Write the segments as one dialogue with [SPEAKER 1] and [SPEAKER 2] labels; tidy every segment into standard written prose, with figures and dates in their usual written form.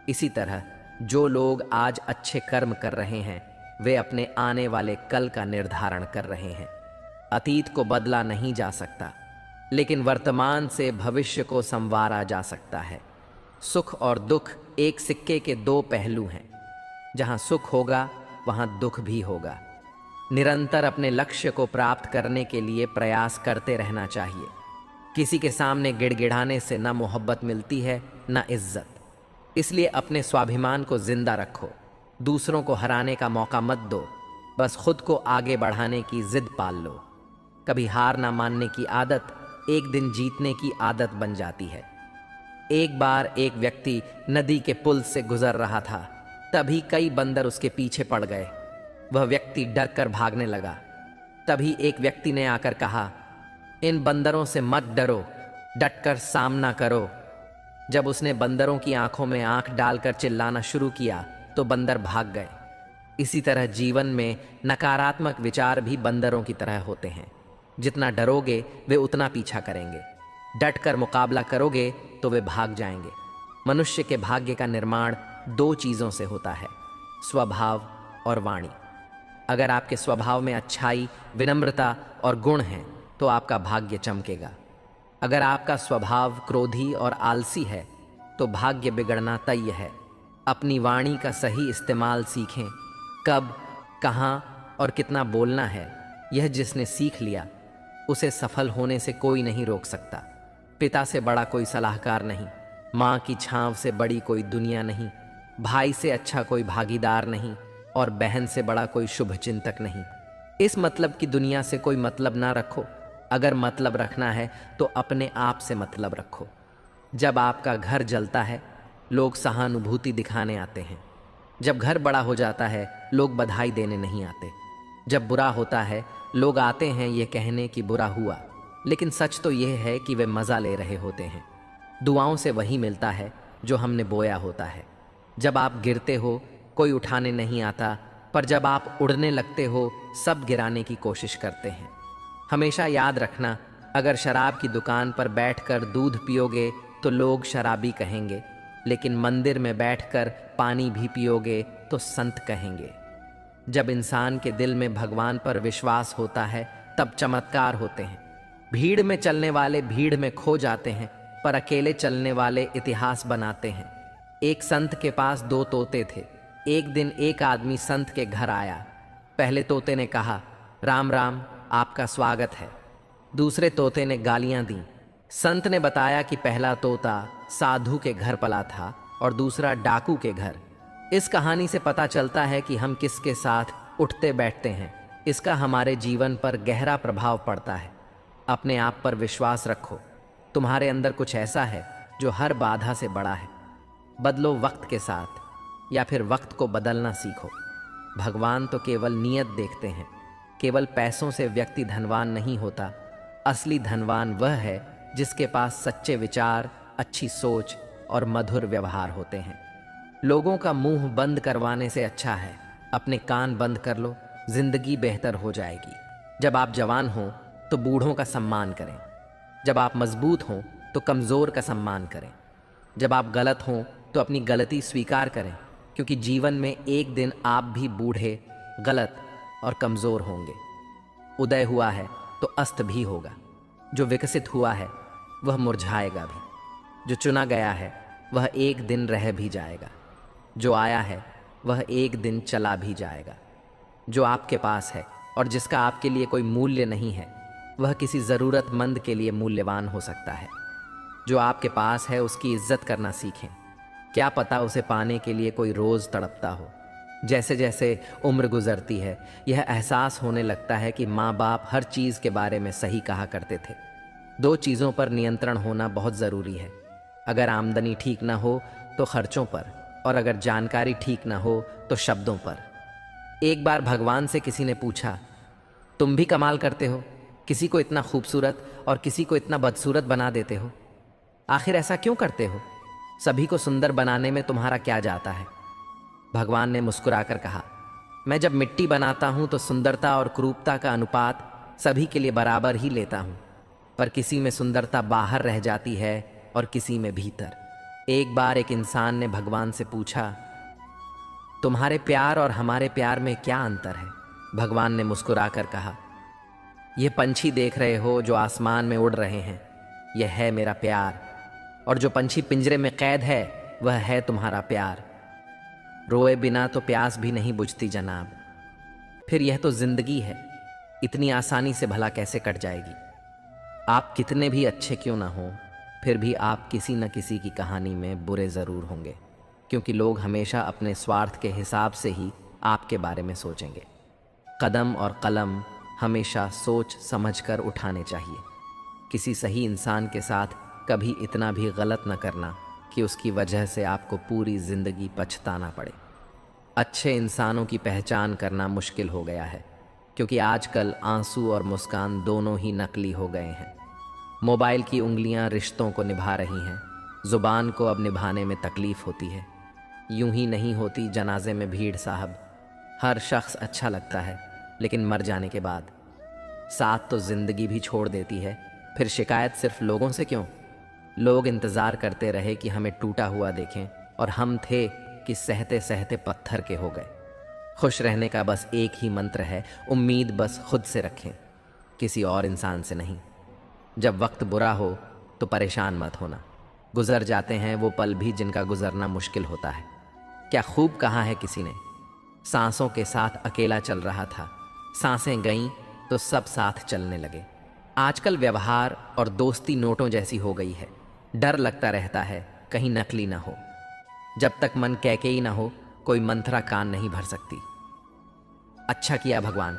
[SPEAKER 1] इसी तरह जो लोग आज अच्छे कर्म कर रहे हैं वे अपने आने वाले कल का निर्धारण कर रहे हैं। अतीत को बदला नहीं जा सकता, लेकिन वर्तमान से भविष्य को संवारा जा सकता है। सुख और दुख एक सिक्के के दो पहलू हैं। जहां सुख होगा वहां दुख भी होगा। निरंतर अपने लक्ष्य को प्राप्त करने के लिए प्रयास करते रहना चाहिए। किसी के सामने गिड़गिड़ाने से ना मोहब्बत मिलती है ना इज्जत। इसलिए अपने स्वाभिमान को जिंदा रखो। दूसरों को हराने का मौका मत दो, बस खुद को आगे बढ़ाने की जिद पाल लो। कभी हार ना मानने की आदत एक दिन जीतने की आदत बन जाती है। एक बार एक व्यक्ति नदी के पुल से गुजर रहा था, तभी कई बंदर उसके पीछे पड़ गए। वह व्यक्ति डर कर भागने लगा। तभी एक व्यक्ति ने आकर कहा, इन बंदरों से मत डरो, डटकर सामना करो। जब उसने बंदरों की आंखों में आंख डालकर चिल्लाना शुरू किया तो बंदर भाग गए। इसी तरह जीवन में नकारात्मक विचार भी बंदरों की तरह होते हैं। जितना डरोगे वे उतना पीछा करेंगे। डटकर मुकाबला करोगे तो वे भाग जाएंगे। मनुष्य के भाग्य का निर्माण दो चीज़ों से होता है, स्वभाव और वाणी। अगर आपके स्वभाव में अच्छाई, विनम्रता और गुण हैं तो आपका भाग्य चमकेगा। अगर आपका स्वभाव क्रोधी और आलसी है तो भाग्य बिगड़ना तय है। अपनी वाणी का सही इस्तेमाल सीखें। कब, कहाँ और कितना बोलना है, यह जिसने सीख लिया उसे सफल होने से कोई नहीं रोक सकता। पिता से बड़ा कोई सलाहकार नहीं, माँ की छांव से बड़ी कोई दुनिया नहीं, भाई से अच्छा कोई भागीदार नहीं और बहन से बड़ा कोई शुभ चिंतक नहीं। इस मतलब की दुनिया से कोई मतलब ना रखो। अगर मतलब रखना है तो अपने आप से मतलब रखो। जब आपका घर जलता है लोग सहानुभूति दिखाने आते हैं। जब घर बड़ा हो जाता है लोग बधाई देने नहीं आते। जब बुरा होता है लोग आते हैं ये कहने कि बुरा हुआ, लेकिन सच तो यह है कि वे मज़ा ले रहे होते हैं। दुआओं से वही मिलता है जो हमने बोया होता है। जब आप गिरते हो कोई उठाने नहीं आता, पर जब आप उड़ने लगते हो सब गिराने की कोशिश करते हैं। हमेशा याद रखना, अगर शराब की दुकान पर बैठकर दूध पियोगे तो लोग शराबी कहेंगे, लेकिन मंदिर में बैठकर पानी भी पियोगे तो संत कहेंगे। जब इंसान के दिल में भगवान पर विश्वास होता है तब चमत्कार होते हैं। भीड़ में चलने वाले भीड़ में खो जाते हैं, पर अकेले चलने वाले इतिहास बनाते हैं। एक संत के पास दो तोते थे। एक दिन एक आदमी संत के घर आया। पहले तोते ने कहा, राम राम, आपका स्वागत है। दूसरे तोते ने गालियां दी। संत ने बताया कि पहला तोता साधु के घर पला था और दूसरा डाकू के घर। इस कहानी से पता चलता है कि हम किसके साथ उठते बैठते हैं, इसका हमारे जीवन पर गहरा प्रभाव पड़ता है। अपने आप पर विश्वास रखो। तुम्हारे अंदर कुछ ऐसा है जो हर बाधा से बड़ा है। बदलो वक्त के साथ या फिर वक्त को बदलना सीखो। भगवान तो केवल नियत देखते हैं। केवल पैसों से व्यक्ति धनवान नहीं होता। असली धनवान वह है जिसके पास सच्चे विचार, अच्छी सोच और मधुर व्यवहार होते हैं। लोगों का मुंह बंद करवाने से अच्छा है अपने कान बंद कर लो, जिंदगी बेहतर हो जाएगी। जब आप जवान हों तो बूढ़ों का सम्मान करें। जब आप मजबूत हों तो कमज़ोर का सम्मान करें। जब आप गलत हों तो अपनी गलती स्वीकार करें, क्योंकि जीवन में एक दिन आप भी बूढ़े, गलत और कमज़ोर होंगे। उदय हुआ है तो अस्त भी होगा। जो विकसित हुआ है वह मुरझाएगा भी। जो चुना गया है वह एक दिन रह भी जाएगा। जो आया है वह एक दिन चला भी जाएगा। जो आपके पास है और जिसका आपके लिए कोई मूल्य नहीं है वह किसी ज़रूरतमंद के लिए मूल्यवान हो सकता है। जो आपके पास है उसकी इज्जत करना सीखें। क्या पता उसे पाने के लिए कोई रोज़ तड़पता हो। जैसे जैसे उम्र गुजरती है यह एहसास होने लगता है कि माँ बाप हर चीज़ के बारे में सही कहा करते थे। दो चीज़ों पर नियंत्रण होना बहुत ज़रूरी है। अगर आमदनी ठीक ना हो तो खर्चों पर, और अगर जानकारी ठीक ना हो तो शब्दों पर। एक बार भगवान से किसी ने पूछा, तुम भी कमाल करते हो, किसी को इतना खूबसूरत और किसी को इतना बदसूरत बना देते हो। आखिर ऐसा क्यों करते हो? सभी को सुंदर बनाने में तुम्हारा क्या जाता है? भगवान ने मुस्कुराकर कहा, मैं जब मिट्टी बनाता हूँ तो सुंदरता और क्रूरता का अनुपात सभी के लिए बराबर ही लेता हूँ, पर किसी में सुंदरता बाहर रह जाती है और किसी में भीतर। एक बार एक इंसान ने भगवान से पूछा, तुम्हारे प्यार और हमारे प्यार में क्या अंतर है? भगवान ने मुस्कुराकर कहा, ये पंछी देख रहे हो जो आसमान में उड़ रहे हैं, यह है मेरा प्यार। और जो पंछी पिंजरे में कैद है, वह है तुम्हारा प्यार। रोए बिना तो प्यास भी नहीं बुझती जनाब। फिर यह तो जिंदगी है, इतनी आसानी से भला कैसे कट जाएगी? आप कितने भी अच्छे क्यों ना हो, फिर भी आप किसी न किसी की कहानी में बुरे ज़रूर होंगे, क्योंकि लोग हमेशा अपने स्वार्थ के हिसाब से ही आपके बारे में सोचेंगे। कदम और कलम हमेशा सोच समझकर उठाने चाहिए। किसी सही इंसान के साथ कभी इतना भी गलत न करना कि उसकी वजह से आपको पूरी ज़िंदगी पछताना पड़े। अच्छे इंसानों की पहचान करना मुश्किल हो गया है, क्योंकि आजकल आंसू और मुस्कान दोनों ही नकली हो गए हैं। मोबाइल की उंगलियां रिश्तों को निभा रही हैं, ज़ुबान को अब निभाने में तकलीफ़ होती है। यूं ही नहीं होती जनाजे में भीड़ साहब। हर शख्स अच्छा लगता है, लेकिन मर जाने के बाद साथ तो ज़िंदगी भी छोड़ देती है। फिर शिकायत सिर्फ लोगों से क्यों? लोग इंतज़ार करते रहे कि हमें टूटा हुआ देखें, और हम थे कि सहते सहते पत्थर के हो गए। खुश रहने का बस एक ही मंत्र है, उम्मीद बस खुद से रखें, किसी और इंसान से नहीं। जब वक्त बुरा हो तो परेशान मत होना। गुजर जाते हैं वो पल भी जिनका गुजरना मुश्किल होता है। क्या खूब कहा है किसी ने, सांसों के साथ अकेला चल रहा था, सांसें गईं तो सब साथ चलने लगे। आजकल व्यवहार और दोस्ती नोटों जैसी हो गई है। डर लगता रहता है कहीं नकली ना हो। जब तक मन कैकेयी ना हो, कोई मंत्रा कान नहीं भर सकती। अच्छा किया भगवान,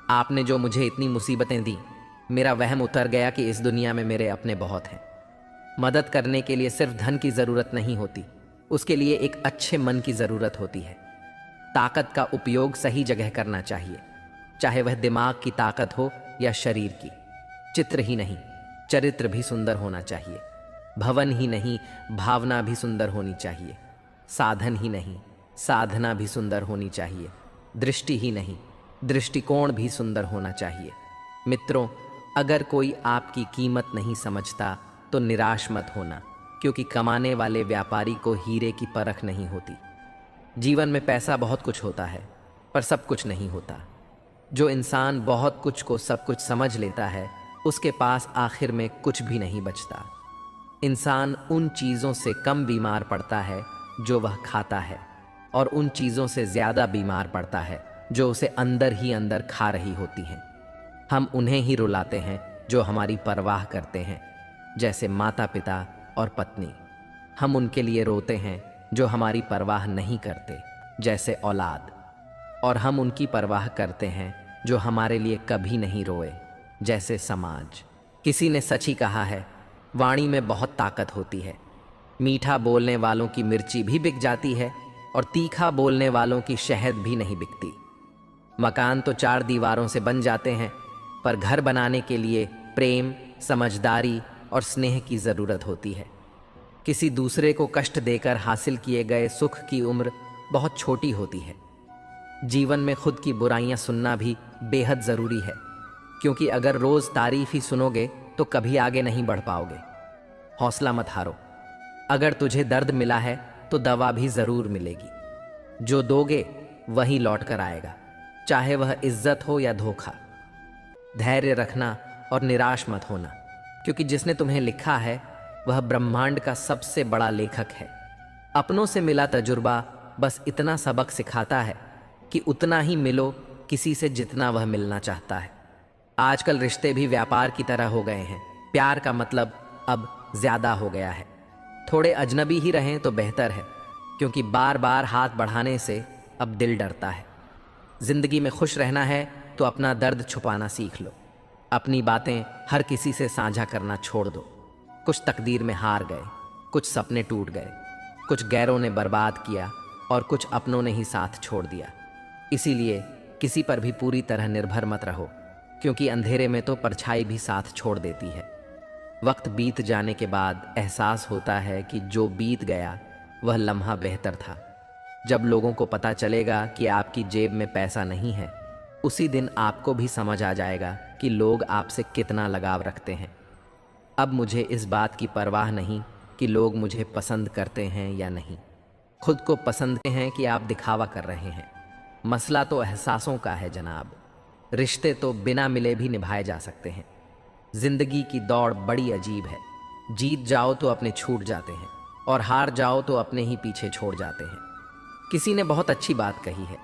[SPEAKER 1] आपने जो मुझे इतनी मुसीबतें दी। मेरा वहम उतर गया कि इस दुनिया में मेरे अपने बहुत हैं। मदद करने के लिए सिर्फ धन की ज़रूरत नहीं होती, उसके लिए एक अच्छे मन की ज़रूरत होती है। ताकत का उपयोग सही जगह करना चाहिए, चाहे वह दिमाग की ताकत हो या शरीर की। चित्र ही नहीं, चरित्र भी सुंदर होना चाहिए। भवन ही नहीं, भावना भी सुंदर होनी चाहिए। साधन ही नहीं, साधना भी सुंदर होनी चाहिए। दृष्टि ही नहीं, दृष्टिकोण भी सुंदर होना चाहिए। मित्रों, अगर कोई आपकी कीमत नहीं समझता तो निराश मत होना, क्योंकि कमाने वाले व्यापारी को हीरे की परख नहीं होती। जीवन में पैसा बहुत कुछ होता है, पर सब कुछ नहीं होता। जो इंसान बहुत कुछ को सब कुछ समझ लेता है, उसके पास आखिर में कुछ भी नहीं बचता। इंसान उन चीज़ों से कम बीमार पड़ता है जो वह खाता है, और उन चीज़ों से ज़्यादा बीमार पड़ता है जो उसे अंदर ही अंदर खा रही होती हैं। हम उन्हें ही रुलाते हैं जो हमारी परवाह करते हैं, जैसे माता पिता और पत्नी। हम उनके लिए रोते हैं जो हमारी परवाह नहीं करते, जैसे औलाद। और हम उनकी परवाह करते हैं जो हमारे लिए कभी नहीं रोए, जैसे समाज। किसी ने सच ही कहा है, वाणी में बहुत ताकत होती है। मीठा बोलने वालों की मिर्ची भी बिक जाती है, और तीखा बोलने वालों की शहद भी नहीं बिकती। मकान तो 4 दीवारों से बन जाते हैं, पर घर बनाने के लिए प्रेम, समझदारी और स्नेह की ज़रूरत होती है। किसी दूसरे को कष्ट देकर हासिल किए गए सुख की उम्र बहुत छोटी होती है। जीवन में खुद की बुराइयां सुनना भी बेहद ज़रूरी है, क्योंकि अगर रोज़ तारीफ ही सुनोगे तो कभी आगे नहीं बढ़ पाओगे। हौसला मत हारो। अगर तुझे दर्द मिला है तो दवा भी ज़रूर मिलेगी। जो दोगे वही लौट कर आएगा, चाहे वह इज्जत हो या धोखा। धैर्य रखना और निराश मत होना, क्योंकि जिसने तुम्हें लिखा है वह ब्रह्मांड का सबसे बड़ा लेखक है। अपनों से मिला तजुर्बा बस इतना सबक सिखाता है कि उतना ही मिलो किसी से जितना वह मिलना चाहता है। आजकल रिश्ते भी व्यापार की तरह हो गए हैं। प्यार का मतलब अब ज़्यादा हो गया है। थोड़े अजनबी ही रहें तो बेहतर है, क्योंकि बार बार हाथ बढ़ाने से अब दिल डरता है। ज़िंदगी में खुश रहना है तो अपना दर्द छुपाना सीख लो। अपनी बातें हर किसी से साझा करना छोड़ दो। कुछ तकदीर में हार गए, कुछ सपने टूट गए, कुछ गैरों ने बर्बाद किया और कुछ अपनों ने ही साथ छोड़ दिया। इसीलिए किसी पर भी पूरी तरह निर्भर मत रहो, क्योंकि अंधेरे में तो परछाई भी साथ छोड़ देती है। वक्त बीत जाने के बाद एहसास होता है कि जो बीत गया वह लम्हा बेहतर था। जब लोगों को पता चलेगा कि आपकी जेब में पैसा नहीं है, उसी दिन आपको भी समझ आ जाएगा कि लोग आपसे कितना लगाव रखते हैं। अब मुझे इस बात की परवाह नहीं कि लोग मुझे पसंद करते हैं या नहीं। खुद को पसंद हैं कि आप दिखावा कर रहे हैं। मसला तो एहसासों का है जनाब। रिश्ते तो बिना मिले भी निभाए जा सकते हैं। जिंदगी की दौड़ बड़ी अजीब है। जीत जाओ तो अपने छूट जाते हैं और हार जाओ तो अपने ही पीछे छोड़ जाते हैं। किसी ने बहुत अच्छी बात कही है।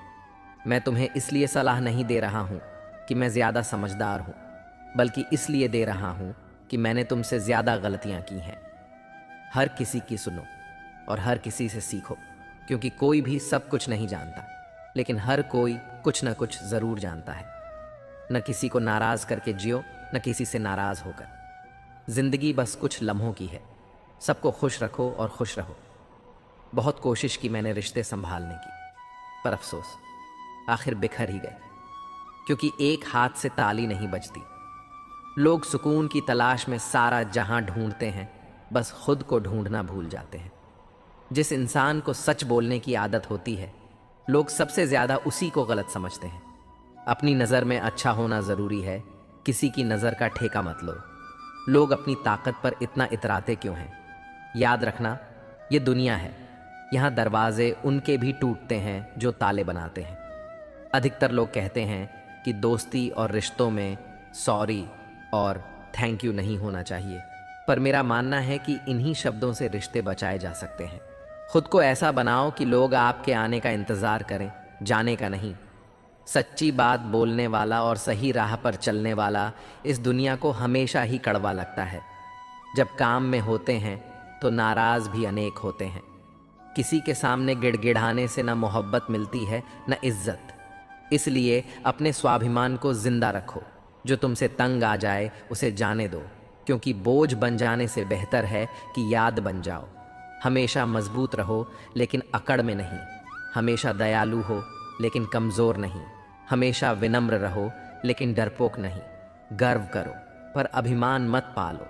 [SPEAKER 1] मैं तुम्हें इसलिए सलाह नहीं दे रहा हूं कि मैं ज्यादा समझदार हूं, बल्कि इसलिए दे रहा हूं कि मैंने तुमसे ज्यादा गलतियां की हैं। हर किसी की सुनो और हर किसी से सीखो, क्योंकि कोई भी सब कुछ नहीं जानता, लेकिन हर कोई कुछ न कुछ जरूर जानता है। न किसी को नाराज करके जियो, न किसी से नाराज होकर। जिंदगी बस कुछ लम्हों की है। सबको खुश रखो और खुश रहो। बहुत कोशिश की मैंने रिश्ते संभालने की, पर अफसोस आखिर बिखर ही गए, क्योंकि एक हाथ से ताली नहीं बजती। लोग सुकून की तलाश में सारा जहां ढूंढते हैं, बस खुद को ढूंढना भूल जाते हैं। जिस इंसान को सच बोलने की आदत होती है, लोग सबसे ज्यादा उसी को गलत समझते हैं। अपनी नज़र में अच्छा होना ज़रूरी है, किसी की नज़र का ठेका मत लो। लोग अपनी ताकत पर इतना इतराते क्यों हैं? याद रखना, ये दुनिया है। यहाँ दरवाजे उनके भी टूटते हैं जो ताले बनाते हैं। अधिकतर लोग कहते हैं कि दोस्ती और रिश्तों में सॉरी और थैंक यू नहीं होना चाहिए, पर मेरा मानना है कि इन्हीं शब्दों से रिश्ते बचाए जा सकते हैं। खुद को ऐसा बनाओ कि लोग आपके आने का इंतज़ार करें, जाने का नहीं। सच्ची बात बोलने वाला और सही राह पर चलने वाला इस दुनिया को हमेशा ही कड़वा लगता है। जब काम में होते हैं तो नाराज भी अनेक होते हैं। किसी के सामने गिड़गिड़ाने से न मोहब्बत मिलती है न इज्जत। इसलिए अपने स्वाभिमान को जिंदा रखो। जो तुमसे तंग आ जाए उसे जाने दो, क्योंकि बोझ बन जाने से बेहतर है कि याद बन जाओ। हमेशा मजबूत रहो लेकिन अकड़ में नहीं। हमेशा दयालु हो लेकिन कमज़ोर नहीं। हमेशा विनम्र रहो लेकिन डरपोक नहीं। गर्व करो पर अभिमान मत पालो।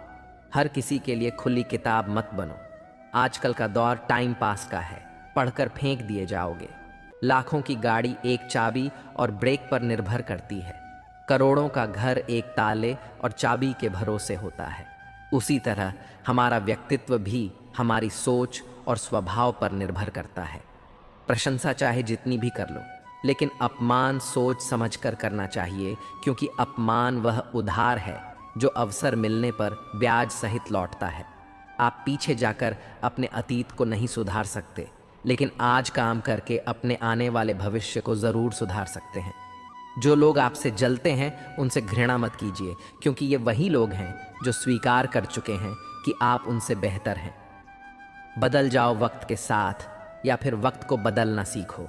[SPEAKER 1] हर किसी के लिए खुली किताब मत बनो। आजकल का दौर टाइम पास का है, पढ़कर फेंक दिए जाओगे। लाखों की गाड़ी एक चाबी और ब्रेक पर निर्भर करती है। करोड़ों का घर एक ताले और चाबी के भरोसे होता है। उसी तरह हमारा व्यक्तित्व भी हमारी सोच और स्वभाव पर निर्भर करता है। प्रशंसा चाहे जितनी भी कर लो, लेकिन अपमान सोच समझकर करना चाहिए, क्योंकि अपमान वह उधार है जो अवसर मिलने पर ब्याज सहित लौटता है। आप पीछे जाकर अपने अतीत को नहीं सुधार सकते, लेकिन आज काम करके अपने आने वाले भविष्य को ज़रूर सुधार सकते हैं। जो लोग आपसे जलते हैं उनसे घृणा मत कीजिए, क्योंकि ये वही लोग हैं जो स्वीकार कर चुके हैं कि आप उनसे बेहतर हैं। बदल जाओ वक्त के साथ, या फिर वक्त को बदलना सीखो।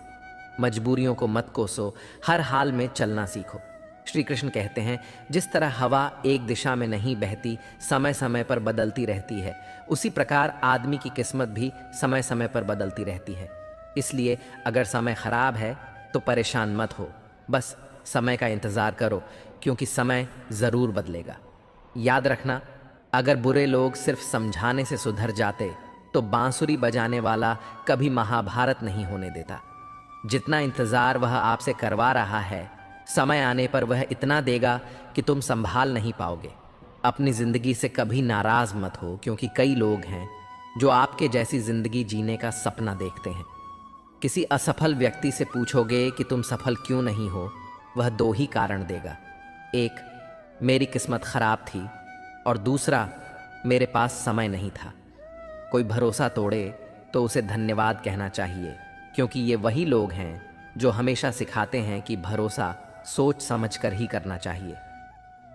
[SPEAKER 1] मजबूरियों को मत कोसो, हर हाल में चलना सीखो। श्री कृष्ण कहते हैं, जिस तरह हवा एक दिशा में नहीं बहती, समय समय पर बदलती रहती है, उसी प्रकार आदमी की किस्मत भी समय समय पर बदलती रहती है। इसलिए अगर समय खराब है तो परेशान मत हो, बस समय का इंतज़ार करो, क्योंकि समय ज़रूर बदलेगा। याद रखना, अगर बुरे लोग सिर्फ समझाने से सुधर जाते तो बांसुरी बजाने वाला कभी महाभारत नहीं होने देता। जितना इंतज़ार वह आपसे करवा रहा है, समय आने पर वह इतना देगा कि तुम संभाल नहीं पाओगे। अपनी ज़िंदगी से कभी नाराज़ मत हो, क्योंकि कई लोग हैं जो आपके जैसी ज़िंदगी जीने का सपना देखते हैं। किसी असफल व्यक्ति से पूछोगे कि तुम सफल क्यों नहीं हो, वह दो ही कारण देगा। एक, मेरी किस्मत खराब थी, और दूसरा, मेरे पास समय नहीं था। कोई भरोसा तोड़े तो उसे धन्यवाद कहना चाहिए, क्योंकि ये वही लोग हैं जो हमेशा सिखाते हैं कि भरोसा सोच समझकर ही करना चाहिए।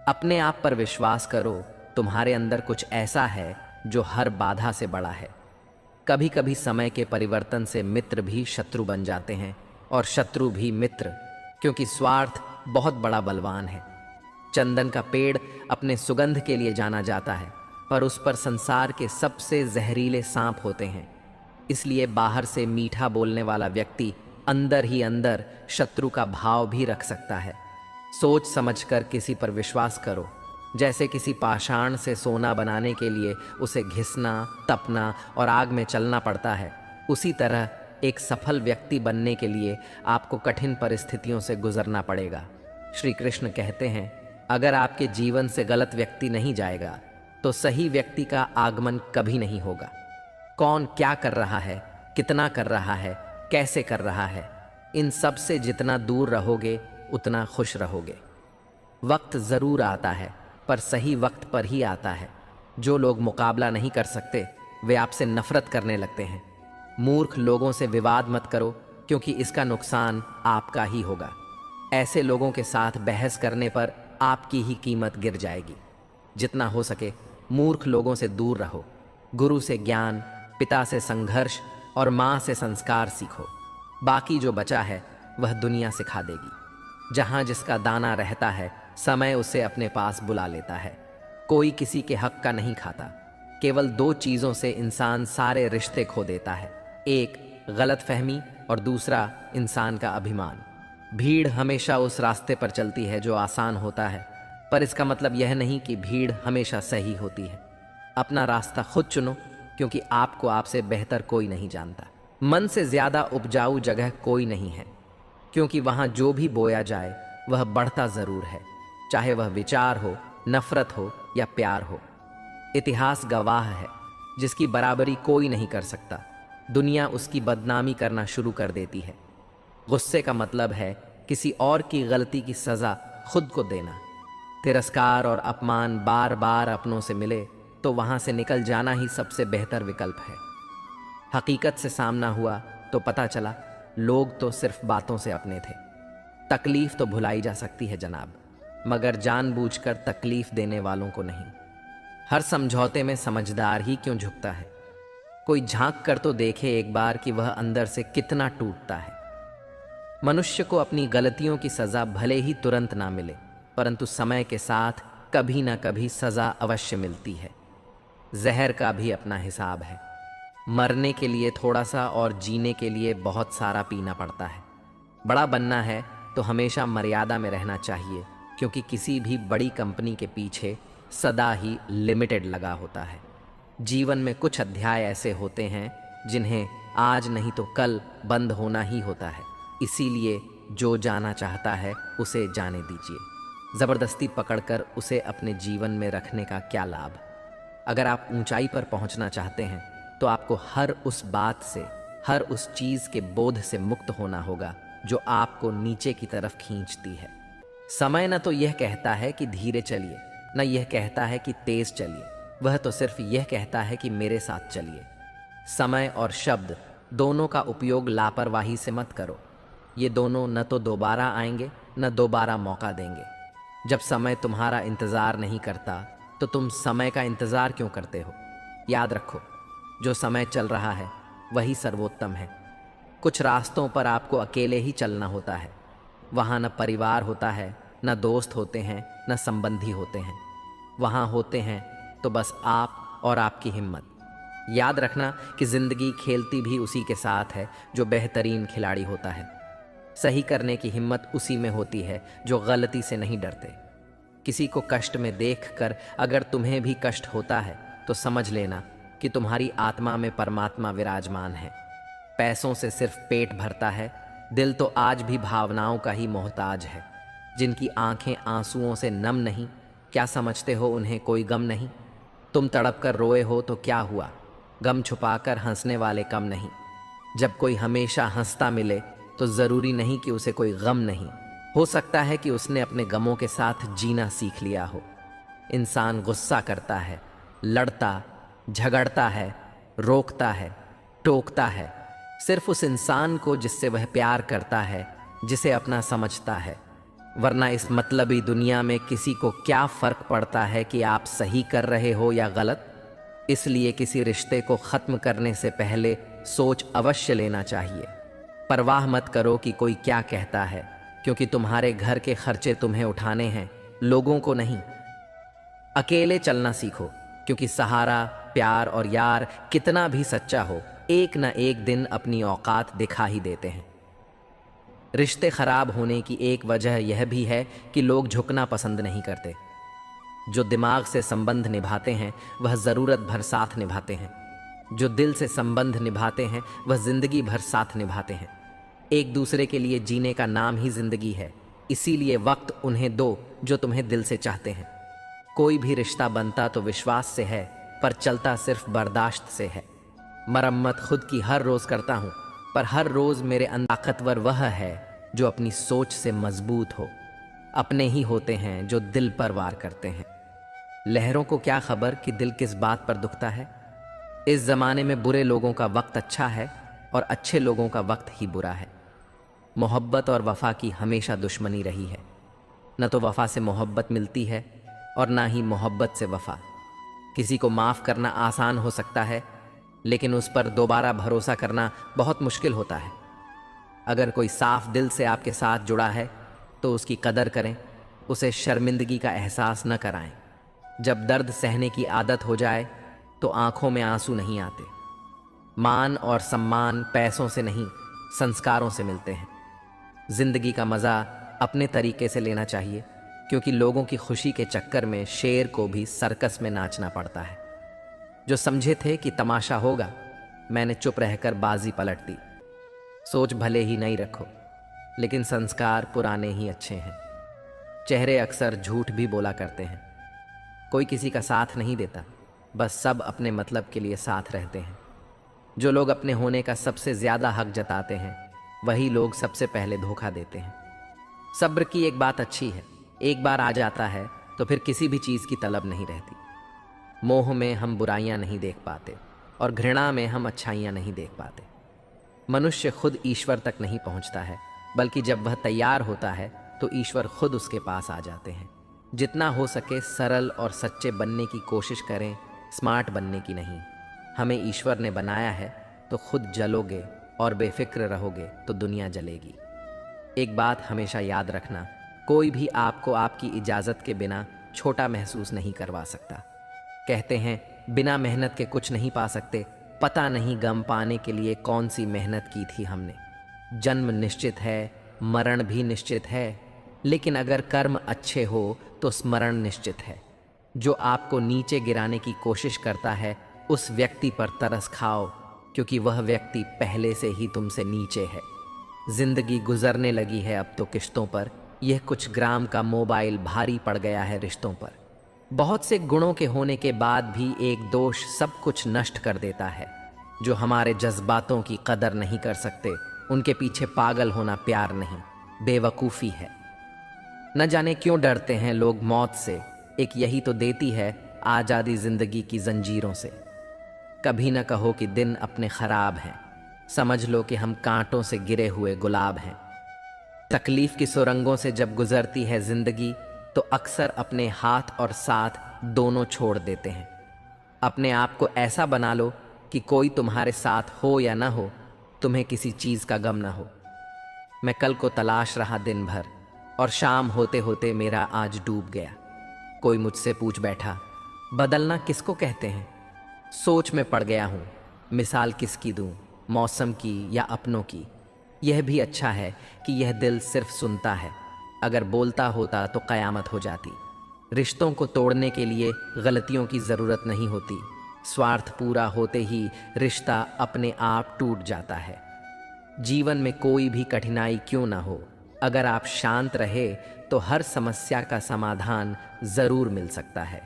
[SPEAKER 1] अपने आप पर विश्वास करो, तुम्हारे अंदर कुछ ऐसा है जो हर बाधा से बड़ा है। कभी कभी समय के परिवर्तन से मित्र भी शत्रु बन जाते हैं और शत्रु भी मित्र, क्योंकि स्वार्थ बहुत बड़ा बलवान है। चंदन का पेड़ अपने सुगंध के लिए जाना जाता है, पर उस पर संसार के सबसे जहरीले सांप होते हैं। इसलिए बाहर से मीठा बोलने वाला व्यक्ति अंदर ही अंदर शत्रु का भाव भी रख सकता है। सोच समझकर किसी पर विश्वास करो। जैसे किसी पाषाण से सोना बनाने के लिए उसे घिसना, तपना और आग में चलना पड़ता है, उसी तरह एक सफल व्यक्ति बनने के लिए आपको कठिन परिस्थितियों से गुजरना पड़ेगा। श्री कृष्ण कहते हैं, अगर आपके जीवन से गलत व्यक्ति नहीं जाएगा तो सही व्यक्ति का आगमन कभी नहीं होगा। कौन क्या कर रहा है, कितना कर रहा है, कैसे कर रहा है, इन सब से जितना दूर रहोगे उतना खुश रहोगे। वक्त ज़रूर आता है, पर सही वक्त पर ही आता है। जो लोग मुकाबला नहीं कर सकते वे आपसे नफरत करने लगते हैं। मूर्ख लोगों से विवाद मत करो, क्योंकि इसका नुकसान आपका ही होगा। ऐसे लोगों के साथ बहस करने पर आपकी ही कीमत गिर जाएगी। जितना हो सके मूर्ख लोगों से दूर रहो। गुरु से ज्ञान, पिता से संघर्ष और माँ से संस्कार सीखो। बाकी जो बचा है वह दुनिया सिखा देगी। जहाँ जिसका दाना रहता है समय उसे अपने पास बुला लेता है। कोई किसी के हक का नहीं खाता। केवल दो चीज़ों से इंसान सारे रिश्ते खो देता है, एक गलतफहमी और दूसरा इंसान का अभिमान। भीड़ हमेशा उस रास्ते पर चलती है जो आसान होता है, पर इसका मतलब यह नहीं कि भीड़ हमेशा सही होती है। अपना रास्ता खुद चुनो, क्योंकि आपको आपसे बेहतर कोई नहीं जानता। मन से ज़्यादा उपजाऊ जगह कोई नहीं है, क्योंकि वहाँ जो भी बोया जाए वह बढ़ता ज़रूर है, चाहे वह विचार हो, नफरत हो या प्यार हो। इतिहास गवाह है, जिसकी बराबरी कोई नहीं कर सकता। दुनिया उसकी बदनामी करना शुरू कर देती है। गुस्से का मतलब है किसी और की गलती की सज़ा खुद को देना। तिरस्कार और अपमान बार बार अपनों से मिले तो वहाँ से निकल जाना ही सबसे बेहतर विकल्प है। हकीकत से सामना हुआ तो पता चला लोग तो सिर्फ बातों से अपने थे। तकलीफ तो भुलाई जा सकती है जनाब, मगर जानबूझकर तकलीफ देने वालों को नहीं। हर समझौते में समझदार ही क्यों झुकता है। कोई झांक कर तो देखे एक बार कि वह अंदर से कितना टूटता है। मनुष्य को अपनी गलतियों की सज़ा भले ही तुरंत ना मिले, परंतु समय के साथ कभी ना कभी सज़ा अवश्य मिलती है। जहर का भी अपना हिसाब है। मरने के लिए थोड़ा सा और जीने के लिए बहुत सारा पीना पड़ता है। बड़ा बनना है तो हमेशा मर्यादा में रहना चाहिए, क्योंकि किसी भी बड़ी कंपनी के पीछे सदा ही लिमिटेड लगा होता है। जीवन में कुछ अध्याय ऐसे होते हैं जिन्हें आज नहीं तो कल बंद होना ही होता है। इसीलिए जो जाना चाहता है उसे जाने दीजिए। ज़बरदस्ती पकड़कर उसे अपने जीवन में रखने का क्या लाभ। अगर आप ऊंचाई पर पहुंचना चाहते हैं तो आपको हर उस बात से, हर उस चीज़ के बोध से मुक्त होना होगा जो आपको नीचे की तरफ खींचती है। समय न तो यह कहता है कि धीरे चलिए, न यह कहता है कि तेज चलिए, वह तो सिर्फ यह कहता है कि मेरे साथ चलिए। समय और शब्द दोनों का उपयोग लापरवाही से मत करो। ये दोनों न तो दोबारा आएंगे न दोबारा मौका देंगे। जब समय तुम्हारा इंतज़ार नहीं करता तो तुम समय का इंतज़ार क्यों करते हो। याद रखो, जो समय चल रहा है वही सर्वोत्तम है। कुछ रास्तों पर आपको अकेले ही चलना होता है। वहाँ न परिवार होता है, न दोस्त होते हैं, न संबंधी होते हैं। वहाँ होते हैं तो बस आप और आपकी हिम्मत। याद रखना कि ज़िंदगी खेलती भी उसी के साथ है जो बेहतरीन खिलाड़ी होता है। सही करने की हिम्मत उसी में होती है जो गलती से नहीं डरते। किसी को कष्ट में देखकर अगर तुम्हें भी कष्ट होता है तो समझ लेना कि तुम्हारी आत्मा में परमात्मा विराजमान है। पैसों से सिर्फ पेट भरता है, दिल तो आज भी भावनाओं का ही मोहताज है। जिनकी आंखें आंसुओं से नम नहीं, क्या समझते हो उन्हें कोई गम नहीं। तुम तड़प कर रोए हो तो क्या हुआ, गम छुपाकर हंसने वाले कम नहीं। जब कोई हमेशा हंसता मिले तो ज़रूरी नहीं कि उसे कोई गम नहीं। हो सकता है कि उसने अपने गमों के साथ जीना सीख लिया हो। इंसान गुस्सा करता है, लड़ता, झगड़ता है, रोकता है, टोकता है सिर्फ उस इंसान को जिससे वह प्यार करता है, जिसे अपना समझता है। वरना इस मतलबी दुनिया में किसी को क्या फ़र्क पड़ता है कि आप सही कर रहे हो या गलत। इसलिए किसी रिश्ते को ख़त्म करने से पहले सोच अवश्य लेना चाहिए। परवाह मत करो कि कोई क्या कहता है, क्योंकि तुम्हारे घर के खर्चे तुम्हें उठाने हैं, लोगों को नहीं। अकेले चलना सीखो, क्योंकि सहारा, प्यार और यार कितना भी सच्चा हो, एक न एक दिन अपनी औकात दिखा ही देते हैं। रिश्ते खराब होने की एक वजह यह भी है कि लोग झुकना पसंद नहीं करते। जो दिमाग से संबंध निभाते हैं वह ज़रूरत भर साथ निभाते हैं। जो दिल से संबंध निभाते हैं वह जिंदगी भर साथ निभाते हैं। एक दूसरे के लिए जीने का नाम ही जिंदगी है। इसीलिए वक्त उन्हें दो जो तुम्हें दिल से चाहते हैं। कोई भी रिश्ता बनता तो विश्वास से है, पर चलता सिर्फ बर्दाश्त से है। मरम्मत खुद की हर रोज करता हूं, पर हर रोज मेरे अंदर ताकतवर वह है जो अपनी सोच से मजबूत हो। अपने ही होते हैं जो दिल पर वार करते हैं। लहरों को क्या खबर कि दिल किस बात पर दुखता है। इस जमाने में बुरे लोगों का वक्त अच्छा है और अच्छे लोगों का वक्त ही बुरा है। मोहब्बत और वफा की हमेशा दुश्मनी रही है। न तो वफा से मोहब्बत मिलती है और ना ही मोहब्बत से वफा। किसी को माफ़ करना आसान हो सकता है, लेकिन उस पर दोबारा भरोसा करना बहुत मुश्किल होता है। अगर कोई साफ दिल से आपके साथ जुड़ा है तो उसकी कदर करें, उसे शर्मिंदगी का एहसास न कराएं। जब दर्द सहने की आदत हो जाए तो आंखों में आंसू नहीं आते। मान और सम्मान पैसों से नहीं, संस्कारों से मिलते हैं। जिंदगी का मज़ा अपने तरीके से लेना चाहिए, क्योंकि लोगों की खुशी के चक्कर में शेर को भी सर्कस में नाचना पड़ता है। जो समझे थे कि तमाशा होगा, मैंने चुप रहकर बाजी पलट दी। सोच भले ही नहीं रखो, लेकिन संस्कार पुराने ही अच्छे हैं। चेहरे अक्सर झूठ भी बोला करते हैं। कोई किसी का साथ नहीं देता, बस सब अपने मतलब के लिए साथ रहते हैं। जो लोग अपने होने का सबसे ज़्यादा हक जताते हैं, वही लोग सबसे पहले धोखा देते हैं। सब्र की एक बात अच्छी है, एक बार आ जाता है तो फिर किसी भी चीज़ की तलब नहीं रहती। मोह में हम बुराइयां नहीं देख पाते और घृणा में हम अच्छाइयां नहीं देख पाते। मनुष्य खुद ईश्वर तक नहीं पहुंचता है, बल्कि जब वह तैयार होता है तो ईश्वर खुद उसके पास आ जाते हैं। जितना हो सके सरल और सच्चे बनने की कोशिश करें, स्मार्ट बनने की नहीं। हमें ईश्वर ने बनाया है तो खुद जलोगे और बेफिक्र रहोगे तो दुनिया जलेगी। एक बात हमेशा याद रखना, कोई भी आपको आपकी इजाज़त के बिना छोटा महसूस नहीं करवा सकता। कहते हैं बिना मेहनत के कुछ नहीं पा सकते। पता नहीं गम पाने के लिए कौन सी मेहनत की थी हमने। जन्म निश्चित है, मरण भी निश्चित है, लेकिन अगर कर्म अच्छे हो तो स्मरण निश्चित है। जो आपको नीचे गिराने की कोशिश करता है, उस व्यक्ति पर तरस खाओ, क्योंकि वह व्यक्ति पहले से ही तुमसे नीचे है। जिंदगी गुजरने लगी है अब तो किश्तों पर। यह कुछ ग्राम का मोबाइल भारी पड़ गया है रिश्तों पर। बहुत से गुणों के होने के बाद भी एक दोष सब कुछ नष्ट कर देता है। जो हमारे जज्बातों की कदर नहीं कर सकते, उनके पीछे पागल होना प्यार नहीं, बेवकूफ़ी है। न जाने क्यों डरते हैं लोग मौत से, एक यही तो देती है आज़ादी ज़िंदगी की जंजीरों से। कभी न कहो कि दिन अपने ख़राब हैं, समझ लो कि हम कांटों से गिरे हुए गुलाब हैं। तकलीफ़ की सुरंगों से जब गुजरती है ज़िंदगी, तो अक्सर अपने हाथ और साथ दोनों छोड़ देते हैं। अपने आप को ऐसा बना लो कि कोई तुम्हारे साथ हो या ना हो, तुम्हें किसी चीज़ का गम ना हो। मैं कल को तलाश रहा दिन भर, और शाम होते होते मेरा आज डूब गया। कोई मुझसे पूछ बैठा, बदलना किसको कहते हैं? सोच में पड़ गया हूँ, मिसाल किसकी दूँ, मौसम की या अपनों की। यह भी अच्छा है कि यह दिल सिर्फ सुनता है, अगर बोलता होता तो क़यामत हो जाती। रिश्तों को तोड़ने के लिए गलतियों की ज़रूरत नहीं होती। स्वार्थ पूरा होते ही रिश्ता अपने आप टूट जाता है। जीवन में कोई भी कठिनाई क्यों ना हो, अगर आप शांत रहे तो हर समस्या का समाधान ज़रूर मिल सकता है।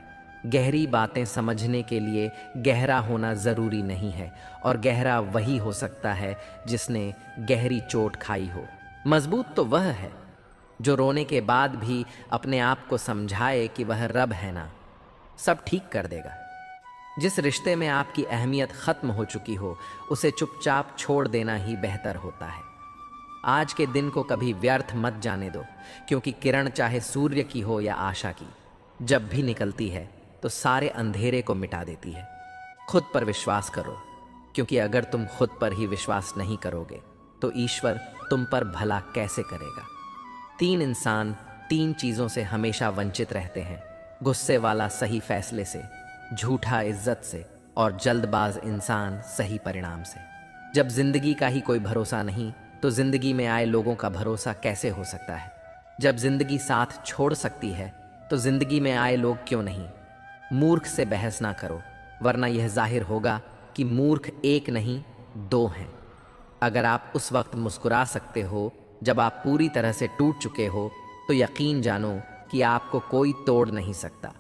[SPEAKER 1] गहरी बातें समझने के लिए गहरा होना ज़रूरी नहीं है, और गहरा वही हो सकता है जिसने गहरी चोट खाई हो। मजबूत तो वह है जो रोने के बाद भी अपने आप को समझाए कि वह रब है ना, सब ठीक कर देगा। जिस रिश्ते में आपकी अहमियत ख़त्म हो चुकी हो, उसे चुपचाप छोड़ देना ही बेहतर होता है। आज के दिन को कभी व्यर्थ मत जाने दो, क्योंकि किरण चाहे सूर्य की हो या आशा की, जब भी निकलती है तो सारे अंधेरे को मिटा देती है। खुद पर विश्वास करो, क्योंकि अगर तुम खुद पर ही विश्वास नहीं करोगे तो ईश्वर तुम पर भला कैसे करेगा। 3 इंसान 3 चीज़ों से हमेशा वंचित रहते हैं, गुस्से वाला सही फैसले से, झूठा इज्जत से, और जल्दबाज इंसान सही परिणाम से। जब जिंदगी का ही कोई भरोसा नहीं, तो जिंदगी में आए लोगों का भरोसा कैसे हो सकता है। जब जिंदगी साथ छोड़ सकती है, तो जिंदगी में आए लोग क्यों नहीं। मूर्ख से बहस ना करो, वरना यह जाहिर होगा कि मूर्ख एक नहीं 2 हैं। अगर आप उस वक्त मुस्कुरा सकते हो जब आप पूरी तरह से टूट चुके हो, तो यकीन जानो कि आपको कोई तोड़ नहीं सकता।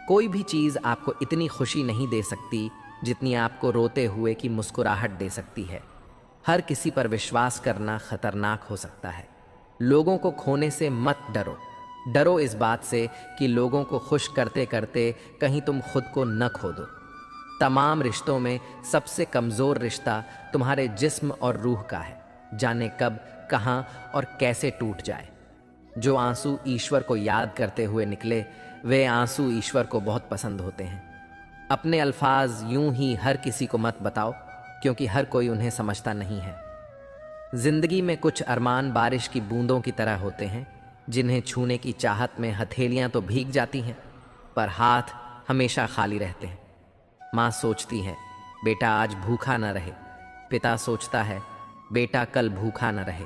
[SPEAKER 1] कोई भी चीज़ आपको इतनी खुशी नहीं दे सकती जितनी आपको रोते हुए की मुस्कुराहट दे सकती है। हर किसी पर विश्वास करना खतरनाक हो सकता है। लोगों को खोने से मत डरो। डरो इस बात से कि लोगों को खुश करते करते कहीं तुम खुद को न खो दो। तमाम रिश्तों में सबसे कमज़ोर रिश्ता तुम्हारे जिस्म और रूह का है। जाने कब, कहाँ और कैसे टूट जाए। जो आंसू ईश्वर को याद करते हुए निकले, वे आंसू ईश्वर को बहुत पसंद होते हैं। अपने अल्फाज यूं ही हर किसी को मत बताओ, क्योंकि हर कोई उन्हें समझता नहीं है। जिंदगी में कुछ अरमान बारिश की बूंदों की तरह होते हैं, जिन्हें छूने की चाहत में हथेलियां तो भीग जाती हैं, पर हाथ हमेशा खाली रहते हैं। माँ सोचती है बेटा आज भूखा न रहे। पिता सोचता है बेटा कल भूखा न रहे।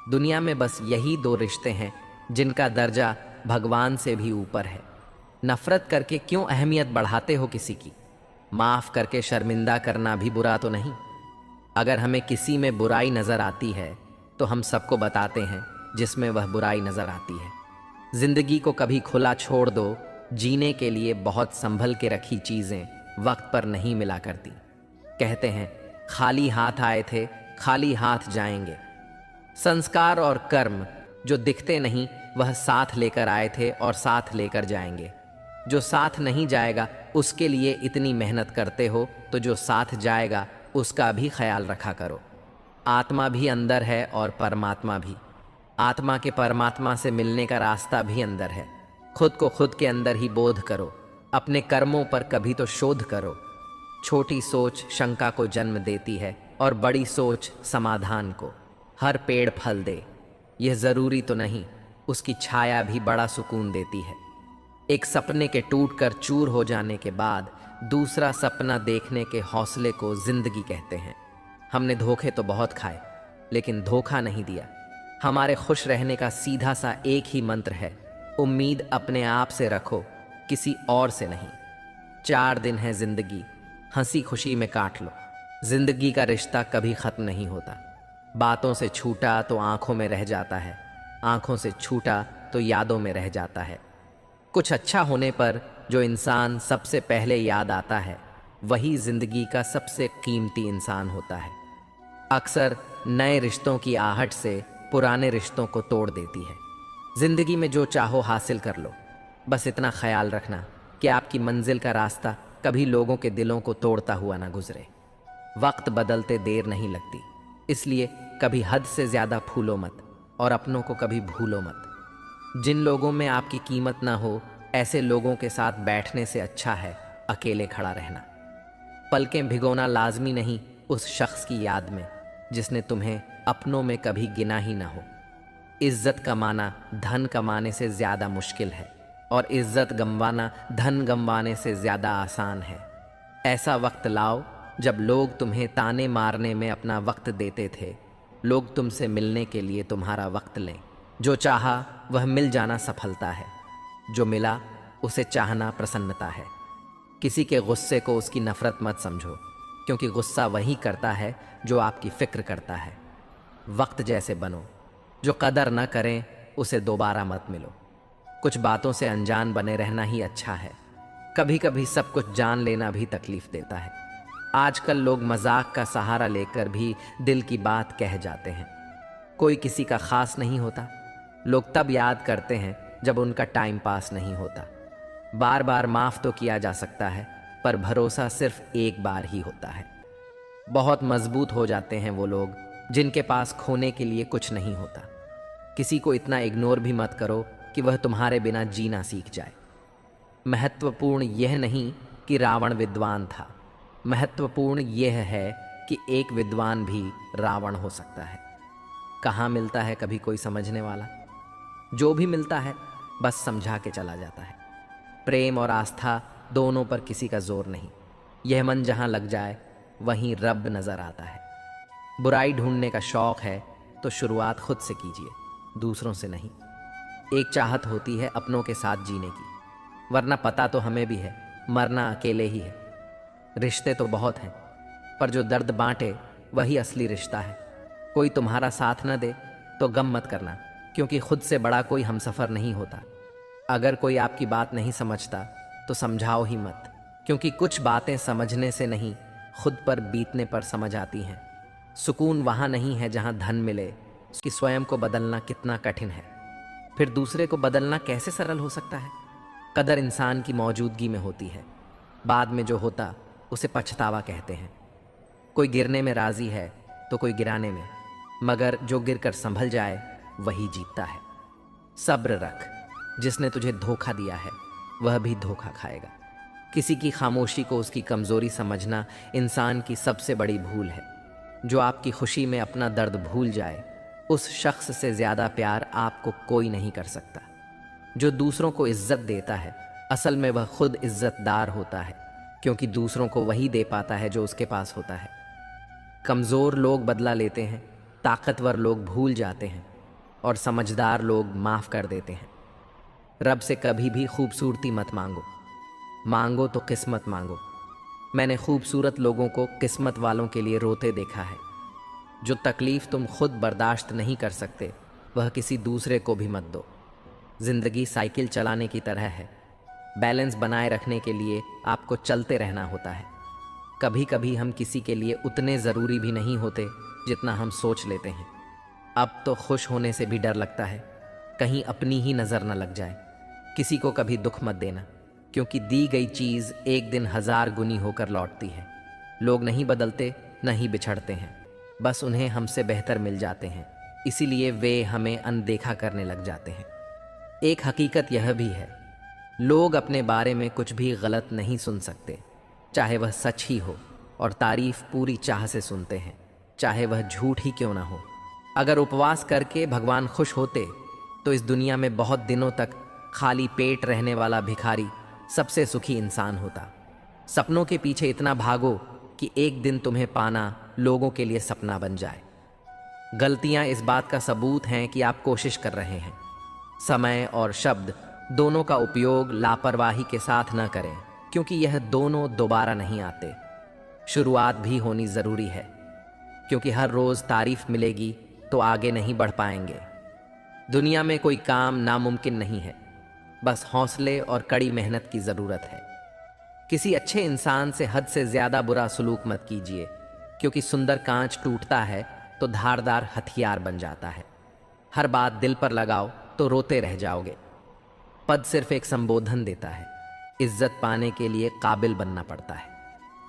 [SPEAKER 1] दुनिया में बस यही दो रिश्ते हैं जिनका दर्जा भगवान से भी ऊपर है। नफरत करके क्यों अहमियत बढ़ाते हो किसी की? माफ करके शर्मिंदा करना भी बुरा तो नहीं। अगर हमें किसी में बुराई नजर आती है तो हम सबको बताते हैं जिसमें वह बुराई नजर आती है। जिंदगी को कभी खुला छोड़ दो। जीने के लिए बहुत संभल के रखी चीजें वक्त पर नहीं मिला करती। कहते हैं खाली हाथ आए थे खाली हाथ जाएंगे। संस्कार और कर्म जो दिखते नहीं वह साथ लेकर आए थे और साथ लेकर जाएंगे। जो साथ नहीं जाएगा उसके लिए इतनी मेहनत करते हो, तो जो साथ जाएगा उसका भी ख्याल रखा करो। आत्मा भी अंदर है और परमात्मा भी। आत्मा के परमात्मा से मिलने का रास्ता भी अंदर है। खुद को खुद के अंदर ही बोध करो। अपने कर्मों पर कभी तो शोध करो। छोटी सोच शंका को जन्म देती है और बड़ी सोच समाधान को। हर पेड़ फल दे, यह जरूरी तो नहीं, उसकी छाया भी बड़ा सुकून देती है। एक सपने के टूटकर चूर हो जाने के बाद दूसरा सपना देखने के हौसले को जिंदगी कहते हैं। हमने धोखे तो बहुत खाए, लेकिन धोखा नहीं दिया। हमारे खुश रहने का सीधा सा एक ही मंत्र है, उम्मीद अपने आप से रखो, किसी और से नहीं। 4 दिन है जिंदगी, हंसी खुशी में काट लो। जिंदगी का रिश्ता कभी खत्म नहीं होता। बातों से छूटा तो आंखों में रह जाता है, आंखों से छूटा तो यादों में रह जाता है। कुछ अच्छा होने पर जो इंसान सबसे पहले याद आता है, वही जिंदगी का सबसे कीमती इंसान होता है। अक्सर नए रिश्तों की आहट से पुराने रिश्तों को तोड़ देती है। जिंदगी में जो चाहो हासिल कर लो, बस इतना ख्याल रखना कि आपकी मंजिल का रास्ता कभी लोगों के दिलों को तोड़ता हुआ ना गुजरे। वक्त बदलते देर नहीं लगती, इसलिए कभी हद से ज़्यादा फूलो मत और अपनों को कभी भूलो मत। जिन लोगों में आपकी कीमत ना हो, ऐसे लोगों के साथ बैठने से अच्छा है अकेले खड़ा रहना। पलकें भिगोना लाजमी नहीं उस शख्स की याद में जिसने तुम्हें अपनों में कभी गिना ही ना हो। इज्जत कमाना धन कमाने से ज़्यादा मुश्किल है और इज्जत गंवाना धन गंवाने से ज़्यादा आसान है। ऐसा वक्त लाओ जब लोग तुम्हें ताने मारने में अपना वक्त देते थे, लोग तुमसे मिलने के लिए तुम्हारा वक्त लें। जो चाहा वह मिल जाना सफलता है, जो मिला उसे चाहना प्रसन्नता है। किसी के गुस्से को उसकी नफरत मत समझो, क्योंकि गुस्सा वही करता है जो आपकी फिक्र करता है। वक्त जैसे बनो, जो कदर न करें उसे दोबारा मत मिलो। कुछ बातों से अनजान बने रहना ही अच्छा है। कभी कभी सब कुछ जान लेना भी तकलीफ देता है। आजकल लोग मजाक का सहारा लेकर भी दिल की बात कह जाते हैं। कोई किसी का खास नहीं होता। लोग तब याद करते हैं जब उनका टाइम पास नहीं होता। बार बार माफ तो किया जा सकता है, पर भरोसा सिर्फ एक बार ही होता है। बहुत मजबूत हो जाते हैं वो लोग जिनके पास खोने के लिए कुछ नहीं होता। किसी को इतना इग्नोर भी मत करो कि वह तुम्हारे बिना जीना सीख जाए। महत्वपूर्ण यह नहीं कि रावण विद्वान था, महत्वपूर्ण यह है कि एक विद्वान भी रावण हो सकता है। कहाँ मिलता है कभी कोई समझने वाला? जो भी मिलता है बस समझा के चला जाता है। प्रेम और आस्था दोनों पर किसी का जोर नहीं। यह मन जहाँ लग जाए वहीं रब नजर आता है। बुराई ढूंढने का शौक है तो शुरुआत खुद से कीजिए, दूसरों से नहीं। एक चाहत होती है अपनों के साथ जीने की, वरना पता तो हमें भी है मरना अकेले ही है। रिश्ते तो बहुत हैं, पर जो दर्द बांटे वही असली रिश्ता है। कोई तुम्हारा साथ न दे तो गम मत करना, क्योंकि खुद से बड़ा कोई हमसफ़र नहीं होता। अगर कोई आपकी बात नहीं समझता तो समझाओ ही मत, क्योंकि कुछ बातें समझने से नहीं, खुद पर बीतने पर समझ आती हैं। सुकून वहाँ नहीं है जहाँ धन मिले, कि स्वयं को बदलना कितना कठिन है, फिर दूसरे को बदलना कैसे सरल हो सकता है। कदर इंसान की मौजूदगी में होती है, बाद में जो होता उसे पछतावा कहते हैं। कोई गिरने में राजी है तो कोई गिराने में, मगर जो गिरकर संभल जाए वही जीतता है। सब्र रख, जिसने तुझे धोखा दिया है वह भी धोखा खाएगा। किसी की खामोशी को उसकी कमजोरी समझना इंसान की सबसे बड़ी भूल है। जो आपकी खुशी में अपना दर्द भूल जाए, उस शख्स से ज्यादा प्यार आपको कोई नहीं कर सकता। जो दूसरों को इज्जत देता है, असल में वह खुद इज्जतदार होता है, क्योंकि दूसरों को वही दे पाता है जो उसके पास होता है। कमजोर लोग बदला लेते हैं, ताकतवर लोग भूल जाते हैं, और समझदार लोग माफ कर देते हैं। रब से कभी भी खूबसूरती मत मांगो, मांगो तो किस्मत मांगो। मैंने खूबसूरत लोगों को किस्मत वालों के लिए रोते देखा है। जो तकलीफ तुम खुद बर्दाश्त नहीं कर सकते, वह किसी दूसरे को भी मत दो। जिंदगी साइकिल चलाने की तरह है, बैलेंस बनाए रखने के लिए आपको चलते रहना होता है। कभी कभी हम किसी के लिए उतने ज़रूरी भी नहीं होते जितना हम सोच लेते हैं। अब तो खुश होने से भी डर लगता है, कहीं अपनी ही नज़र न लग जाए। किसी को कभी दुख मत देना, क्योंकि दी गई चीज़ एक दिन 1000 गुनी होकर लौटती है। लोग नहीं बदलते, न ही बिछड़ते हैं, बस उन्हें हमसे बेहतर मिल जाते हैं, इसीलिए वे हमें अनदेखा करने लग जाते हैं। एक हकीकत यह भी है, लोग अपने बारे में कुछ भी गलत नहीं सुन सकते, चाहे वह सच ही हो, और तारीफ पूरी चाह से सुनते हैं, चाहे वह झूठ ही क्यों ना हो। अगर उपवास करके भगवान खुश होते तो इस दुनिया में बहुत दिनों तक खाली पेट रहने वाला भिखारी सबसे सुखी इंसान होता। सपनों के पीछे इतना भागो कि एक दिन तुम्हें पाना लोगों के लिए सपना बन जाए। गलतियां इस बात का सबूत हैं कि आप कोशिश कर रहे हैं। समय और शब्द दोनों का उपयोग लापरवाही के साथ न करें, क्योंकि यह दोनों दोबारा नहीं आते। शुरुआत भी होनी ज़रूरी है, क्योंकि हर रोज़ तारीफ मिलेगी तो आगे नहीं बढ़ पाएंगे। दुनिया में कोई काम नामुमकिन नहीं है, बस हौसले और कड़ी मेहनत की ज़रूरत है। किसी अच्छे इंसान से हद से ज़्यादा बुरा सलूक मत कीजिए, क्योंकि सुंदर कांच टूटता है तो धारदार हथियार बन जाता है। हर बात दिल पर लगाओ तो रोते रह जाओगे। पद सिर्फ एक संबोधन देता है, इज्जत पाने के लिए काबिल बनना पड़ता है।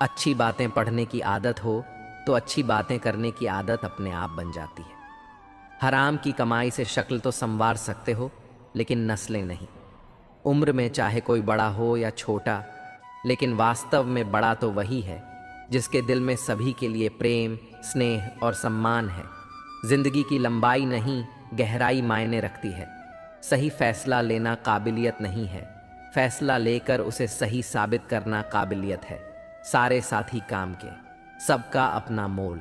[SPEAKER 1] अच्छी बातें पढ़ने की आदत हो तो अच्छी बातें करने की आदत अपने आप बन जाती है। हराम की कमाई से शक्ल तो संवार सकते हो, लेकिन नस्लें नहीं। उम्र में चाहे कोई बड़ा हो या छोटा, लेकिन वास्तव में बड़ा तो वही है जिसके दिल में सभी के लिए प्रेम, स्नेह और सम्मान है। जिंदगी की लंबाई नहीं, गहराई मायने रखती है। सही फैसला लेना काबिलियत नहीं है, फैसला लेकर उसे सही साबित करना काबिलियत है। सारे साथी काम के, सबका अपना मोल।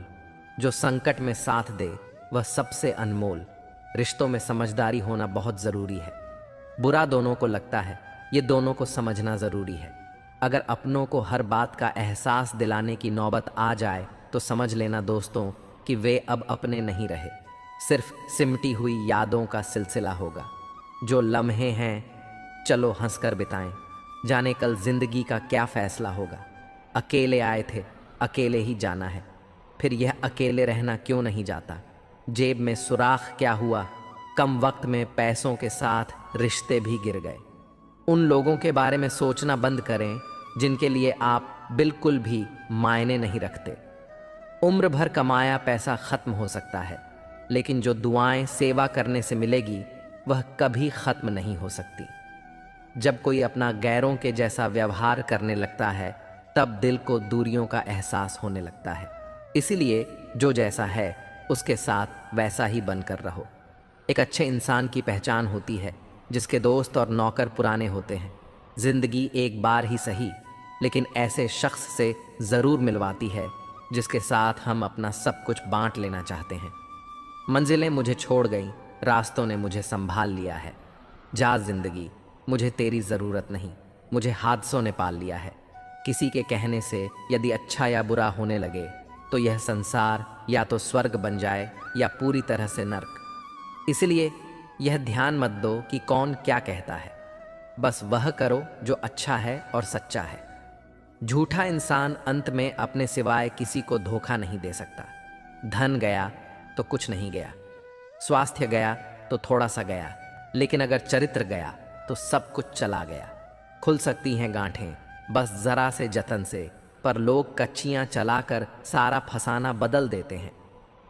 [SPEAKER 1] जो संकट में साथ दे वह सबसे अनमोल। रिश्तों में समझदारी होना बहुत ज़रूरी है। बुरा दोनों को लगता है, ये दोनों को समझना ज़रूरी है। अगर अपनों को हर बात का एहसास दिलाने की नौबत आ जाए तो समझ लेना दोस्तों कि वे अब अपने नहीं रहे, सिर्फ सिमटी हुई यादों का सिलसिला होगा। जो लम्हे हैं चलो हंसकर बिताएं, जाने कल जिंदगी का क्या फैसला होगा। अकेले आए थे, अकेले ही जाना है, फिर यह अकेले रहना क्यों नहीं जाता। जेब में सुराख क्या हुआ, कम वक्त में पैसों के साथ रिश्ते भी गिर गए। उन लोगों के बारे में सोचना बंद करें जिनके लिए आप बिल्कुल भी मायने नहीं रखते। उम्र भर कमाया पैसा खत्म हो सकता है, लेकिन जो दुआएं सेवा करने से मिलेगी वह कभी खत्म नहीं हो सकती। जब कोई अपना गैरों के जैसा व्यवहार करने लगता है, तब दिल को दूरियों का एहसास होने लगता है। इसीलिए जो जैसा है उसके साथ वैसा ही बनकर रहो। एक अच्छे इंसान की पहचान होती है जिसके दोस्त और नौकर पुराने होते हैं। जिंदगी एक बार ही सही, लेकिन ऐसे शख्स से ज़रूर मिलवाती है जिसके साथ हम अपना सब कुछ बांट लेना चाहते हैं। मंजिलें मुझे छोड़ गईं, रास्तों ने मुझे संभाल लिया है। जा जिंदगी, मुझे तेरी ज़रूरत नहीं, मुझे हादसों ने पाल लिया है। किसी के कहने से यदि अच्छा या बुरा होने लगे तो यह संसार या तो स्वर्ग बन जाए या पूरी तरह से नर्क। इसलिए यह ध्यान मत दो कि कौन क्या कहता है, बस वह करो जो अच्छा है और सच्चा है। झूठा इंसान अंत में अपने सिवाय किसी को धोखा नहीं दे सकता। धन गया तो कुछ नहीं गया, स्वास्थ्य गया तो थोड़ा सा गया, लेकिन अगर चरित्र गया तो सब कुछ चला गया। खुल सकती हैं गांठें बस जरा से जतन से, पर लोग कच्चियां चलाकर सारा फसाना बदल देते हैं।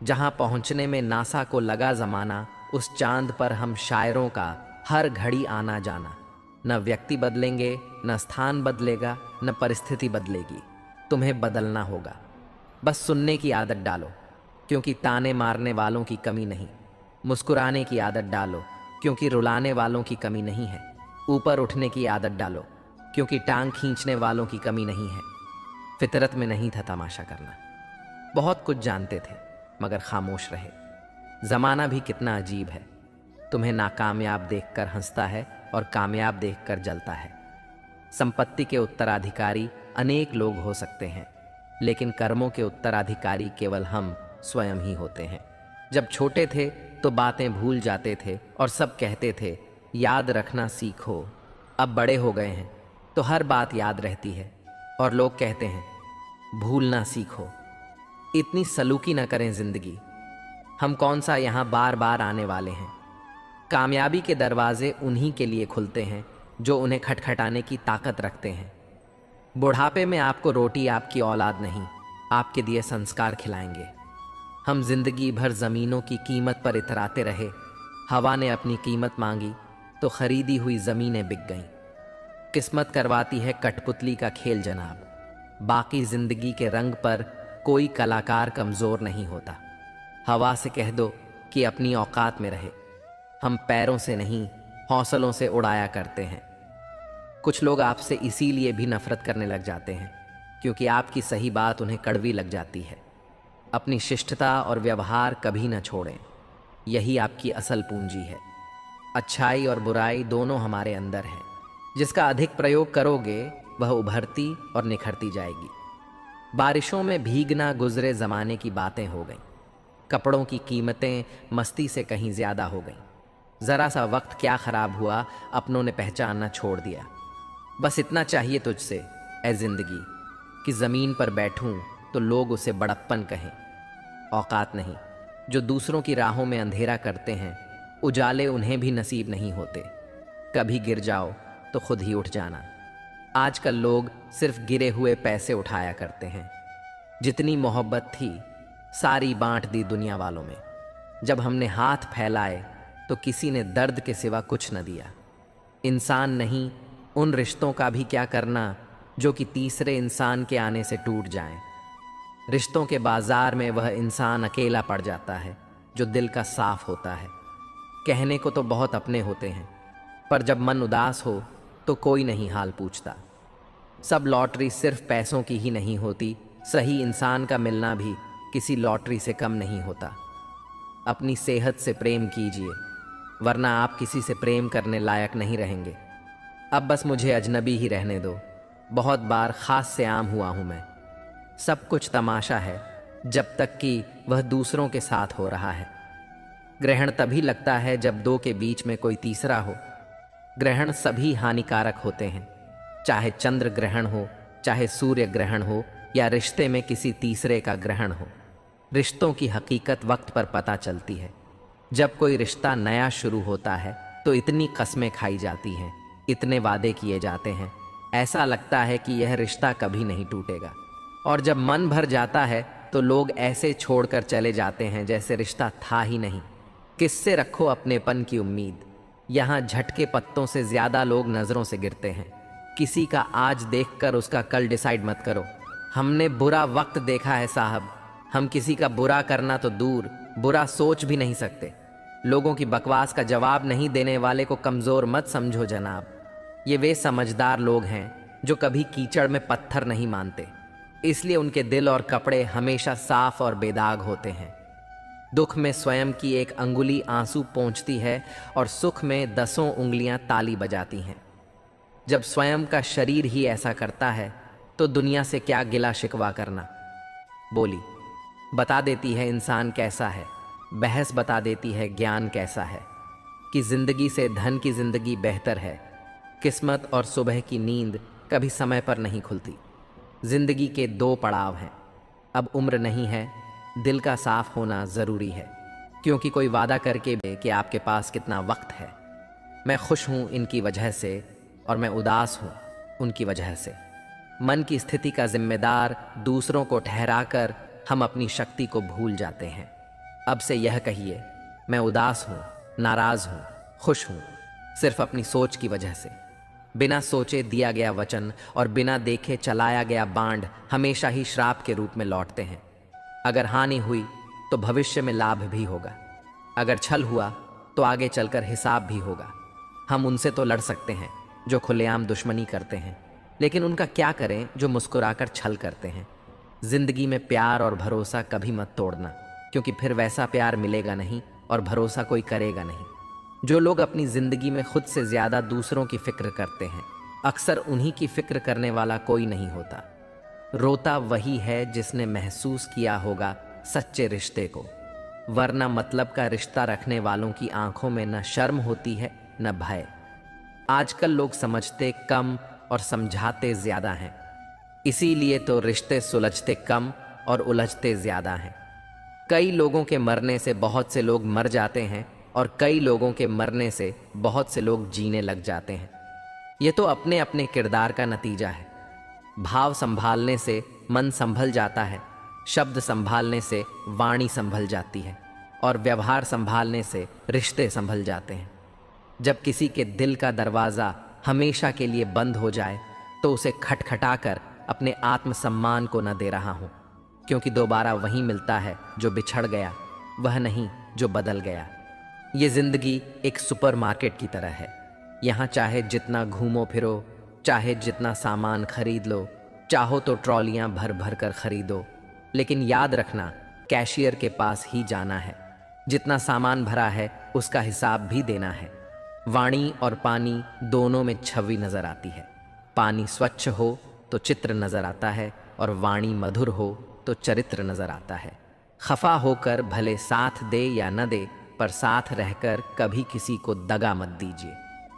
[SPEAKER 1] जहां पहुंचने में नासा को लगा जमाना, उस चांद पर हम शायरों का हर घड़ी आना जाना। न व्यक्ति बदलेंगे, न स्थान बदलेगा, न परिस्थिति बदलेगी, तुम्हें बदलना होगा। बस सुनने की आदत डालो, क्योंकि ताने मारने वालों की कमी नहीं। मुस्कुराने की आदत डालो, क्योंकि रुलाने वालों की कमी नहीं है। ऊपर उठने की आदत डालो, क्योंकि टांग खींचने वालों की कमी नहीं है। फितरत में नहीं था तमाशा करना। बहुत कुछ जानते थे मगर खामोश रहे। जमाना भी कितना अजीब है, तुम्हें नाकामयाब देखकर हंसता है और कामयाब देखकर जलता है। संपत्ति के उत्तराधिकारी अनेक लोग हो सकते हैं, लेकिन कर्मों के उत्तराधिकारी केवल हम स्वयं ही होते हैं। जब छोटे थे तो बातें भूल जाते थे और सब कहते थे याद रखना सीखो। अब बड़े हो गए हैं तो हर बात याद रहती है और लोग कहते हैं भूलना सीखो। इतनी सलूकी न करें जिंदगी, हम कौन सा यहाँ बार बार आने वाले हैं। कामयाबी के दरवाजे उन्हीं के लिए खुलते हैं जो उन्हें खटखटाने की ताकत रखते हैं। बुढ़ापे में आपको रोटी आपकी औलाद नहीं, आपके दिए संस्कार खिलाएंगे। हम जिंदगी भर जमीनों की कीमत पर इतराते रहे। हवा ने अपनी कीमत मांगी तो खरीदी हुई जमीनें बिक गईं। किस्मत करवाती है कठपुतली का खेल जनाब। बाकी जिंदगी के रंग पर कोई कलाकार कमजोर नहीं होता। हवा से कह दो कि अपनी औकात में रहे। हम पैरों से नहीं हौसलों से उड़ाया करते हैं। कुछ लोग आपसे इसीलिए भी नफरत करने लग जाते हैं क्योंकि आपकी सही बात उन्हें कड़वी लग जाती है। अपनी शिष्टता और व्यवहार कभी न छोड़ें, यही आपकी असल पूंजी है। अच्छाई और बुराई दोनों हमारे अंदर हैं। जिसका अधिक प्रयोग करोगे वह उभरती और निखरती जाएगी। बारिशों में भीगना गुजरे ज़माने की बातें हो गईं। कपड़ों की कीमतें मस्ती से कहीं ज़्यादा हो गईं। ज़रा सा वक्त क्या ख़राब हुआ, अपनों ने पहचानना छोड़ दिया। बस इतना चाहिए तुझसे ऐ ज़िंदगी कि ज़मीन पर बैठूं तो लोग उसे बड़प्पन कहें। औकात नहीं, जो दूसरों की राहों में अंधेरा करते हैं, उजाले उन्हें भी नसीब नहीं होते। कभी गिर जाओ तो खुद ही उठ जाना। आजकल लोग सिर्फ गिरे हुए पैसे उठाया करते हैं। जितनी मोहब्बत थी सारी बांट दी दुनिया वालों में। जब हमने हाथ फैलाए तो किसी ने दर्द के सिवा कुछ न दिया। इंसान नहीं, उन रिश्तों का भी क्या करना जो कि तीसरे इंसान के आने से टूट जाएं। रिश्तों के बाजार में वह इंसान अकेला पड़ जाता है जो दिल का साफ होता है। कहने को तो बहुत अपने होते हैं, पर जब मन उदास हो तो कोई नहीं हाल पूछता। सब लॉटरी सिर्फ पैसों की ही नहीं होती, सही इंसान का मिलना भी किसी लॉटरी से कम नहीं होता। अपनी सेहत से प्रेम कीजिए, वरना आप किसी से प्रेम करने लायक नहीं रहेंगे। अब बस मुझे अजनबी ही रहने दो। बहुत बार खास से आम हुआ हूं मैं। सब कुछ तमाशा है जब तक कि वह दूसरों के साथ हो रहा है। ग्रहण तभी लगता है जब दो के बीच में कोई तीसरा हो। ग्रहण सभी हानिकारक होते हैं, चाहे चंद्र ग्रहण हो, चाहे सूर्य ग्रहण हो, या रिश्ते में किसी तीसरे का ग्रहण हो। रिश्तों की हकीकत वक्त पर पता चलती है। जब कोई रिश्ता नया शुरू होता है तो इतनी कस्में खाई जाती हैं, इतने वादे किए जाते हैं, ऐसा लगता है कि यह रिश्ता कभी नहीं टूटेगा। और जब मन भर जाता है तो लोग ऐसे छोड़कर चले जाते हैं जैसे रिश्ता था ही नहीं। किससे रखो अपनेपन की उम्मीद। यहाँ झटके पत्तों से ज्यादा लोग नजरों से गिरते हैं। किसी का आज देखकर उसका कल डिसाइड मत करो। हमने बुरा वक्त देखा है साहब। हम किसी का बुरा करना तो दूर, बुरा सोच भी नहीं सकते। लोगों की बकवास का जवाब नहीं देने वाले को कमजोर मत समझो जनाब। ये वे समझदार लोग हैं जो कभी कीचड़ में पत्थर नहीं मानते, इसलिए उनके दिल और कपड़े हमेशा साफ और बेदाग होते हैं। दुख में स्वयं की एक अंगुली आंसू पोंछती है और सुख में 10 उंगलियां ताली बजाती हैं। जब स्वयं का शरीर ही ऐसा करता है तो दुनिया से क्या गिला शिकवा करना। बोली बता देती है इंसान कैसा है, बहस बता देती है ज्ञान कैसा है, कि जिंदगी से धन की जिंदगी बेहतर है। किस्मत और सुबह की नींद कभी समय पर नहीं खुलती। जिंदगी के दो पड़ाव हैं। अब उम्र नहीं है, दिल का साफ होना ज़रूरी है, क्योंकि कोई वादा करके भी कि आपके पास कितना वक्त है। मैं खुश हूँ इनकी वजह से और मैं उदास हूँ उनकी वजह से। मन की स्थिति का जिम्मेदार दूसरों को ठहराकर हम अपनी शक्ति को भूल जाते हैं। अब से यह कहिए, मैं उदास हूँ, नाराज हूँ, खुश हूँ, सिर्फ अपनी सोच की वजह से। बिना सोचे दिया गया वचन और बिना देखे चलाया गया बांड हमेशा ही श्राप के रूप में लौटते हैं। अगर हानि हुई तो भविष्य में लाभ भी होगा, अगर छल हुआ तो आगे चलकर हिसाब भी होगा। हम उनसे तो लड़ सकते हैं जो खुलेआम दुश्मनी करते हैं, लेकिन उनका क्या करें जो मुस्कुराकर छल करते हैं। जिंदगी में प्यार और भरोसा कभी मत तोड़ना, क्योंकि फिर वैसा प्यार मिलेगा नहीं और भरोसा कोई करेगा नहीं। जो लोग अपनी जिंदगी में खुद से ज्यादा दूसरों की फिक्र करते हैं, अक्सर उन्हीं की फिक्र करने वाला कोई नहीं होता। रोता वही है जिसने महसूस किया होगा सच्चे रिश्ते को, वरना मतलब का रिश्ता रखने वालों की आंखों में न शर्म होती है न भय। आजकल लोग समझते कम और समझाते ज्यादा हैं, इसीलिए तो रिश्ते सुलझते कम और उलझते ज्यादा हैं। कई लोगों के मरने से बहुत से लोग मर जाते हैं और कई लोगों के मरने से बहुत से लोग जीने लग जाते हैं। ये तो अपने अपने किरदार का नतीजा है। भाव संभालने से मन संभल जाता है, शब्द संभालने से वाणी संभल जाती है और व्यवहार संभालने से रिश्ते संभल जाते हैं। जब किसी के दिल का दरवाज़ा हमेशा के लिए बंद हो जाए तो उसे खटखटाकर अपने आत्मसम्मान को न दे रहा हूँ, क्योंकि दोबारा वही मिलता है जो बिछड़ गया, वह नहीं जो बदल गया। ये जिंदगी एक सुपरमार्केट की तरह है। यहाँ चाहे जितना घूमो फिरो, चाहे जितना सामान खरीद लो, चाहो तो ट्रॉलियाँ भर भर कर खरीदो, लेकिन याद रखना कैशियर के पास ही जाना है। जितना सामान भरा है उसका हिसाब भी देना है। वाणी और पानी दोनों में छवि नजर आती है। पानी स्वच्छ हो तो चित्र नजर आता है और वाणी मधुर हो तो चरित्र नजर आता है। खफा होकर भले साथ दे या न दे, पर साथ रहकर कभी किसी को दगा मत दीजिए।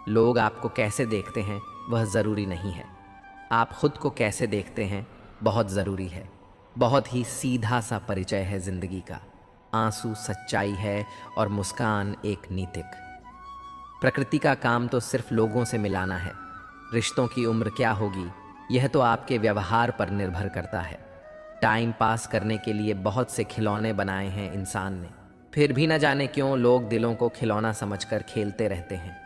[SPEAKER 1] लोग आपको कैसे देखते हैं वह ज़रूरी नहीं है, आप खुद को कैसे देखते हैं बहुत ज़रूरी है। बहुत ही सीधा सा परिचय है ज़िंदगी का। आंसू सच्चाई है और मुस्कान एक नीतिक। प्रकृति का काम तो सिर्फ लोगों से मिलाना है। रिश्तों की उम्र क्या होगी यह तो आपके व्यवहार पर निर्भर करता है। टाइम पास करने के लिए बहुत से खिलौने बनाए हैं इंसान ने, फिर भी न जाने क्यों लोग दिलों को खिलौना समझकर खेलते रहते हैं।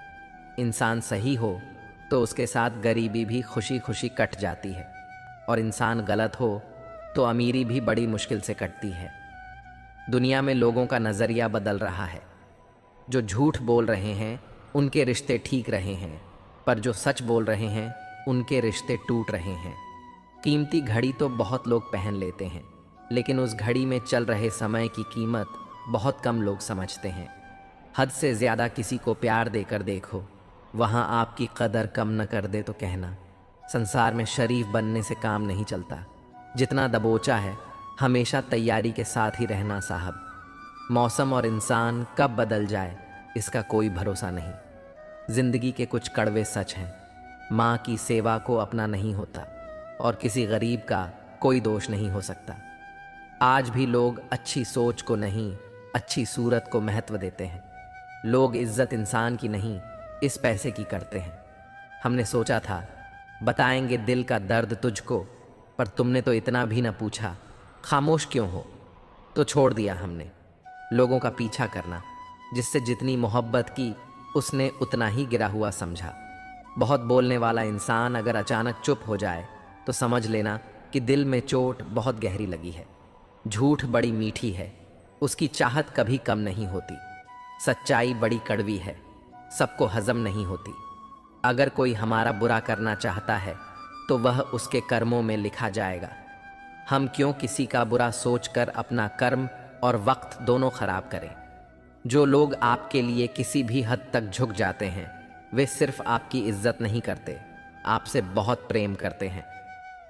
[SPEAKER 1] इंसान सही हो तो उसके साथ गरीबी भी खुशी खुशी कट जाती है, और इंसान गलत हो तो अमीरी भी बड़ी मुश्किल से कटती है। दुनिया में लोगों का नज़रिया बदल रहा है। जो झूठ बोल रहे हैं उनके रिश्ते ठीक रहे हैं, पर जो सच बोल रहे हैं उनके रिश्ते टूट रहे हैं। कीमती घड़ी तो बहुत लोग पहन लेते हैं, लेकिन उस घड़ी में चल रहे समय की कीमत बहुत कम लोग समझते हैं। हद से ज़्यादा किसी को प्यार देकर देखो, वहाँ आपकी कदर कम न कर दे तो कहना। संसार में शरीफ बनने से काम नहीं चलता। जितना दबोचा है हमेशा तैयारी के साथ ही रहना साहब। मौसम और इंसान कब बदल जाए इसका कोई भरोसा नहीं। जिंदगी के कुछ कड़वे सच हैं। माँ की सेवा को अपना नहीं होता और किसी गरीब का कोई दोष नहीं हो सकता। आज भी लोग अच्छी सोच को नहीं, अच्छी सूरत को महत्व देते हैं। लोग इज्जत इंसान की नहीं, इस पैसे की करते हैं। हमने सोचा था बताएंगे दिल का दर्द तुझको, पर तुमने तो इतना भी ना पूछा, खामोश क्यों हो? तो छोड़ दिया हमने लोगों का पीछा करना। जिससे जितनी मोहब्बत की उसने उतना ही गिरा हुआ समझा। बहुत बोलने वाला इंसान अगर अचानक चुप हो जाए तो समझ लेना कि दिल में चोट बहुत गहरी लगी है। झूठ बड़ी मीठी है, उसकी चाहत कभी कम नहीं होती। सच्चाई बड़ी कड़वी है, सबको हजम नहीं होती। अगर कोई हमारा बुरा करना चाहता है तो वह उसके कर्मों में लिखा जाएगा। हम क्यों किसी का बुरा सोचकर अपना कर्म और वक्त दोनों खराब करें। जो लोग आपके लिए किसी भी हद तक झुक जाते हैं वे सिर्फ आपकी इज्जत नहीं करते, आपसे बहुत प्रेम करते हैं।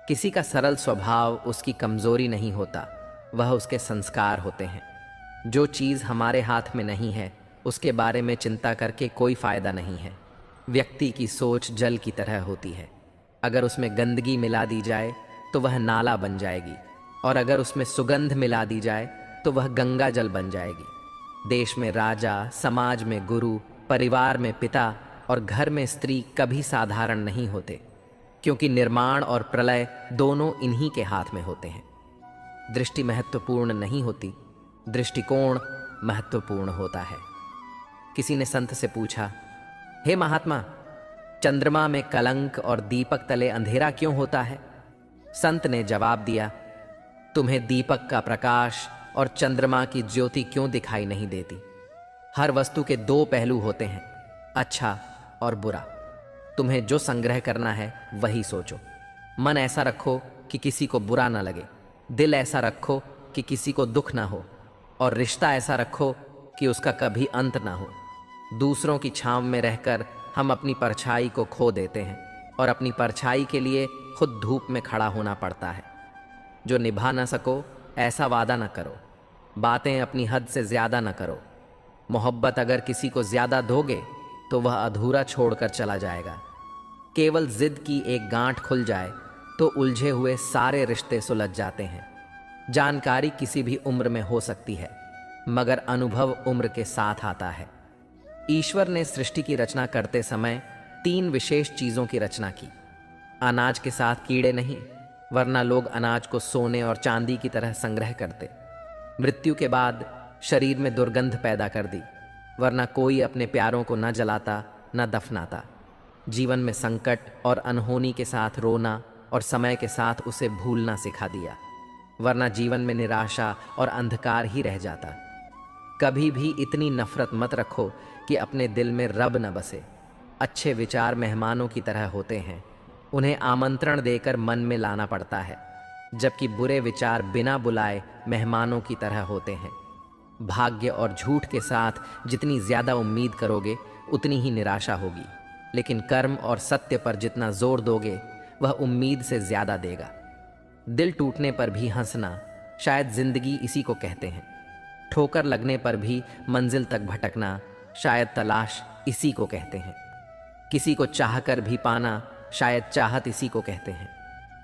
[SPEAKER 1] किसी का सरल स्वभाव उसकी कमजोरी नहीं होता, वह उसके संस्कार होते हैं। जो चीज़ हमारे हाथ में नहीं है उसके बारे में चिंता करके कोई फ़ायदा नहीं है। व्यक्ति की सोच जल की तरह होती है, अगर उसमें गंदगी मिला दी जाए तो वह नाला बन जाएगी, और अगर उसमें सुगंध मिला दी जाए तो वह गंगा जल बन जाएगी। देश में राजा, समाज में गुरु, परिवार में पिता और घर में स्त्री कभी साधारण नहीं होते, क्योंकि निर्माण और प्रलय दोनों इन्हीं के हाथ में होते हैं। दृष्टि महत्वपूर्ण नहीं होती, दृष्टिकोण महत्वपूर्ण होता है। किसी ने संत से पूछा, हे महात्मा, चंद्रमा में कलंक और दीपक तले अंधेरा क्यों होता है? संत ने जवाब दिया, तुम्हें दीपक का प्रकाश और चंद्रमा की ज्योति क्यों दिखाई नहीं देती? हर वस्तु के दो पहलू होते हैं, अच्छा और बुरा। तुम्हें जो संग्रह करना है वही सोचो। मन ऐसा रखो कि किसी को बुरा ना लगे, दिल ऐसा रखो कि किसी को दुख ना हो, और रिश्ता ऐसा रखो कि उसका कभी अंत ना हो। दूसरों की छांव में रहकर हम अपनी परछाई को खो देते हैं, और अपनी परछाई के लिए खुद धूप में खड़ा होना पड़ता है। जो निभा ना सको ऐसा वादा ना करो। बातें अपनी हद से ज्यादा ना करो। मोहब्बत अगर किसी को ज्यादा दोगे तो वह अधूरा छोड़कर चला जाएगा। केवल जिद की एक गांठ खुल जाए तो उलझे हुए सारे रिश्ते सुलझ जाते हैं। जानकारी किसी भी उम्र में हो सकती है, मगर अनुभव उम्र के साथ आता है। ईश्वर ने सृष्टि की रचना करते समय 3 विशेष चीजों की रचना की। अनाज के साथ कीड़े नहीं, वरना लोग अनाज को सोने और चांदी की तरह संग्रह करते। मृत्यु के बाद शरीर में दुर्गंध पैदा कर दी, वरना कोई अपने प्यारों को न जलाता न दफनाता। जीवन में संकट और अनहोनी के साथ रोना और समय के साथ उसे भूलना सिखा दिया, वरना जीवन में निराशा और अंधकार ही रह जाता। कभी भी इतनी नफरत मत रखो कि अपने दिल में रब न बसे। अच्छे विचार मेहमानों की तरह होते हैं, उन्हें आमंत्रण देकर मन में लाना पड़ता है, जबकि बुरे विचार बिना बुलाए मेहमानों की तरह होते हैं। भाग्य और झूठ के साथ जितनी ज्यादा उम्मीद करोगे उतनी ही निराशा होगी, लेकिन कर्म और सत्य पर जितना जोर दोगे वह उम्मीद से ज्यादा देगा। दिल टूटने पर भी हंसना, शायद जिंदगी इसी को कहते हैं। ठोकर लगने पर भी मंजिल तक भटकना, शायद तलाश इसी को कहते हैं। किसी को चाहकर भी पाना, शायद चाहत इसी को कहते हैं।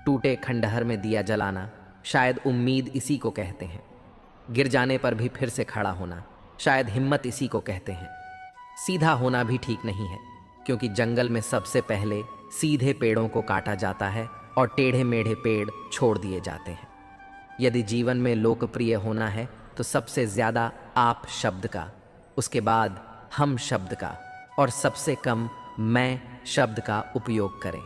[SPEAKER 1] टूटे खंडहर में दिया जलाना, शायद उम्मीद इसी को कहते हैं। गिर जाने पर भी फिर से खड़ा होना, शायद हिम्मत इसी को कहते हैं। सीधा होना भी ठीक नहीं है, क्योंकि जंगल में सबसे पहले सीधे पेड़ों को काटा जाता है और टेढ़े मेढ़े पेड़ छोड़ दिए जाते हैं। यदि जीवन में लोकप्रिय होना है तो सबसे ज्यादा आप शब्द का, उसके बाद हम शब्द का, और सबसे कम मैं शब्द का उपयोग करें।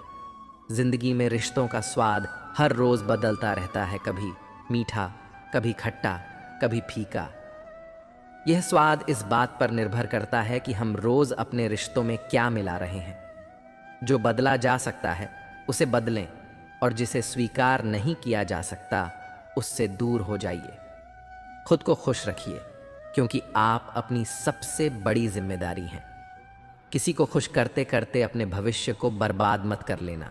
[SPEAKER 1] जिंदगी में रिश्तों का स्वाद हर रोज बदलता रहता है, कभी मीठा, कभी खट्टा, कभी फीका। यह स्वाद इस बात पर निर्भर करता है कि हम रोज अपने रिश्तों में क्या मिला रहे हैं। जो बदला जा सकता है उसे बदलें, और जिसे स्वीकार नहीं किया जा सकता उससे दूर हो जाइए। खुद को खुश रखिए, क्योंकि आप अपनी सबसे बड़ी जिम्मेदारी हैं। किसी को खुश करते करते अपने भविष्य को बर्बाद मत कर लेना,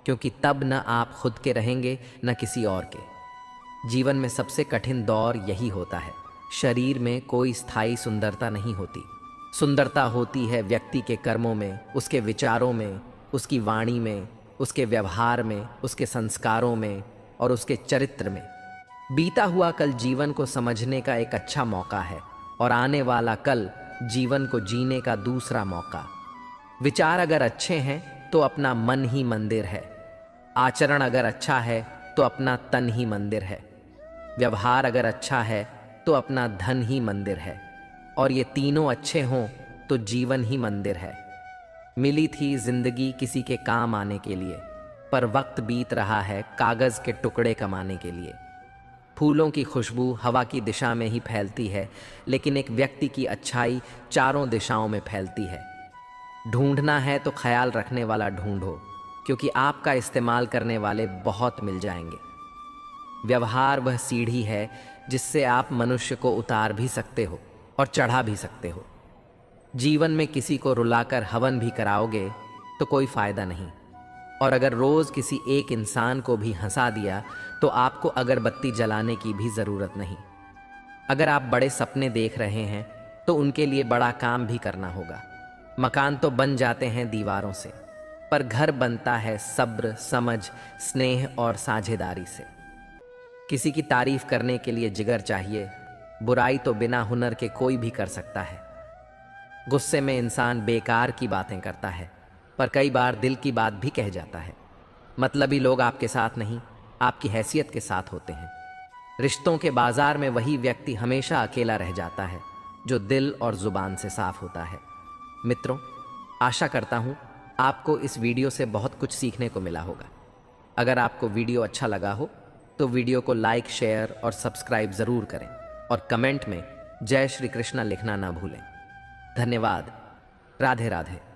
[SPEAKER 1] क्योंकि तब न आप खुद के रहेंगे न किसी और के। जीवन में सबसे कठिन दौर यही होता है। शरीर में कोई स्थायी सुंदरता नहीं होती। सुंदरता होती है व्यक्ति के कर्मों में, उसके विचारों में, उसकी वाणी में, उसके व्यवहार में, उसके संस्कारों में और उसके चरित्र में। बीता हुआ कल जीवन को समझने का एक अच्छा मौका है, और आने वाला कल जीवन को जीने का दूसरा मौका। विचार अगर अच्छे हैं तो अपना मन ही मंदिर है। आचरण अगर अच्छा है तो अपना तन ही मंदिर है। व्यवहार अगर अच्छा है तो अपना धन ही मंदिर है, और ये तीनों अच्छे हों तो जीवन ही मंदिर है। मिली थी जिंदगी किसी के काम आने के लिए, पर वक्त बीत रहा है कागज के टुकड़े कमाने के लिए। फूलों की खुशबू हवा की दिशा में ही फैलती है, लेकिन एक व्यक्ति की अच्छाई चारों दिशाओं में फैलती है। ढूंढना है तो ख्याल रखने वाला ढूंढो, क्योंकि आपका इस्तेमाल करने वाले बहुत मिल जाएंगे। व्यवहार वह सीढ़ी है जिससे आप मनुष्य को उतार भी सकते हो और चढ़ा भी सकते हो। जीवन में किसी को रुलाकर हवन भी कराओगे तो कोई फायदा नहीं, और अगर रोज किसी एक इंसान को भी हंसा दिया तो आपको अगरबत्ती जलाने की भी जरूरत नहीं। अगर आप बड़े सपने देख रहे हैं तो उनके लिए बड़ा काम भी करना होगा। मकान तो बन जाते हैं दीवारों से, पर घर बनता है सब्र, समझ, स्नेह और साझेदारी से। किसी की तारीफ करने के लिए जिगर चाहिए। बुराई तो बिना हुनर के कोई भी कर सकता है। गुस्से में इंसान बेकार की बातें करता है, पर कई बार दिल की बात भी कह जाता है। मतलबी लोग आपके साथ नहीं, आपकी हैसियत के साथ होते हैं। रिश्तों के बाजार में वही व्यक्ति हमेशा अकेला रह जाता है जो दिल और जुबान से साफ होता है। मित्रों, आशा करता हूं आपको इस वीडियो से बहुत कुछ सीखने को मिला होगा। अगर आपको वीडियो अच्छा लगा हो तो वीडियो को लाइक, शेयर और सब्सक्राइब जरूर करें और कमेंट में जय श्री कृष्णा लिखना ना भूलें। धन्यवाद। राधे राधे।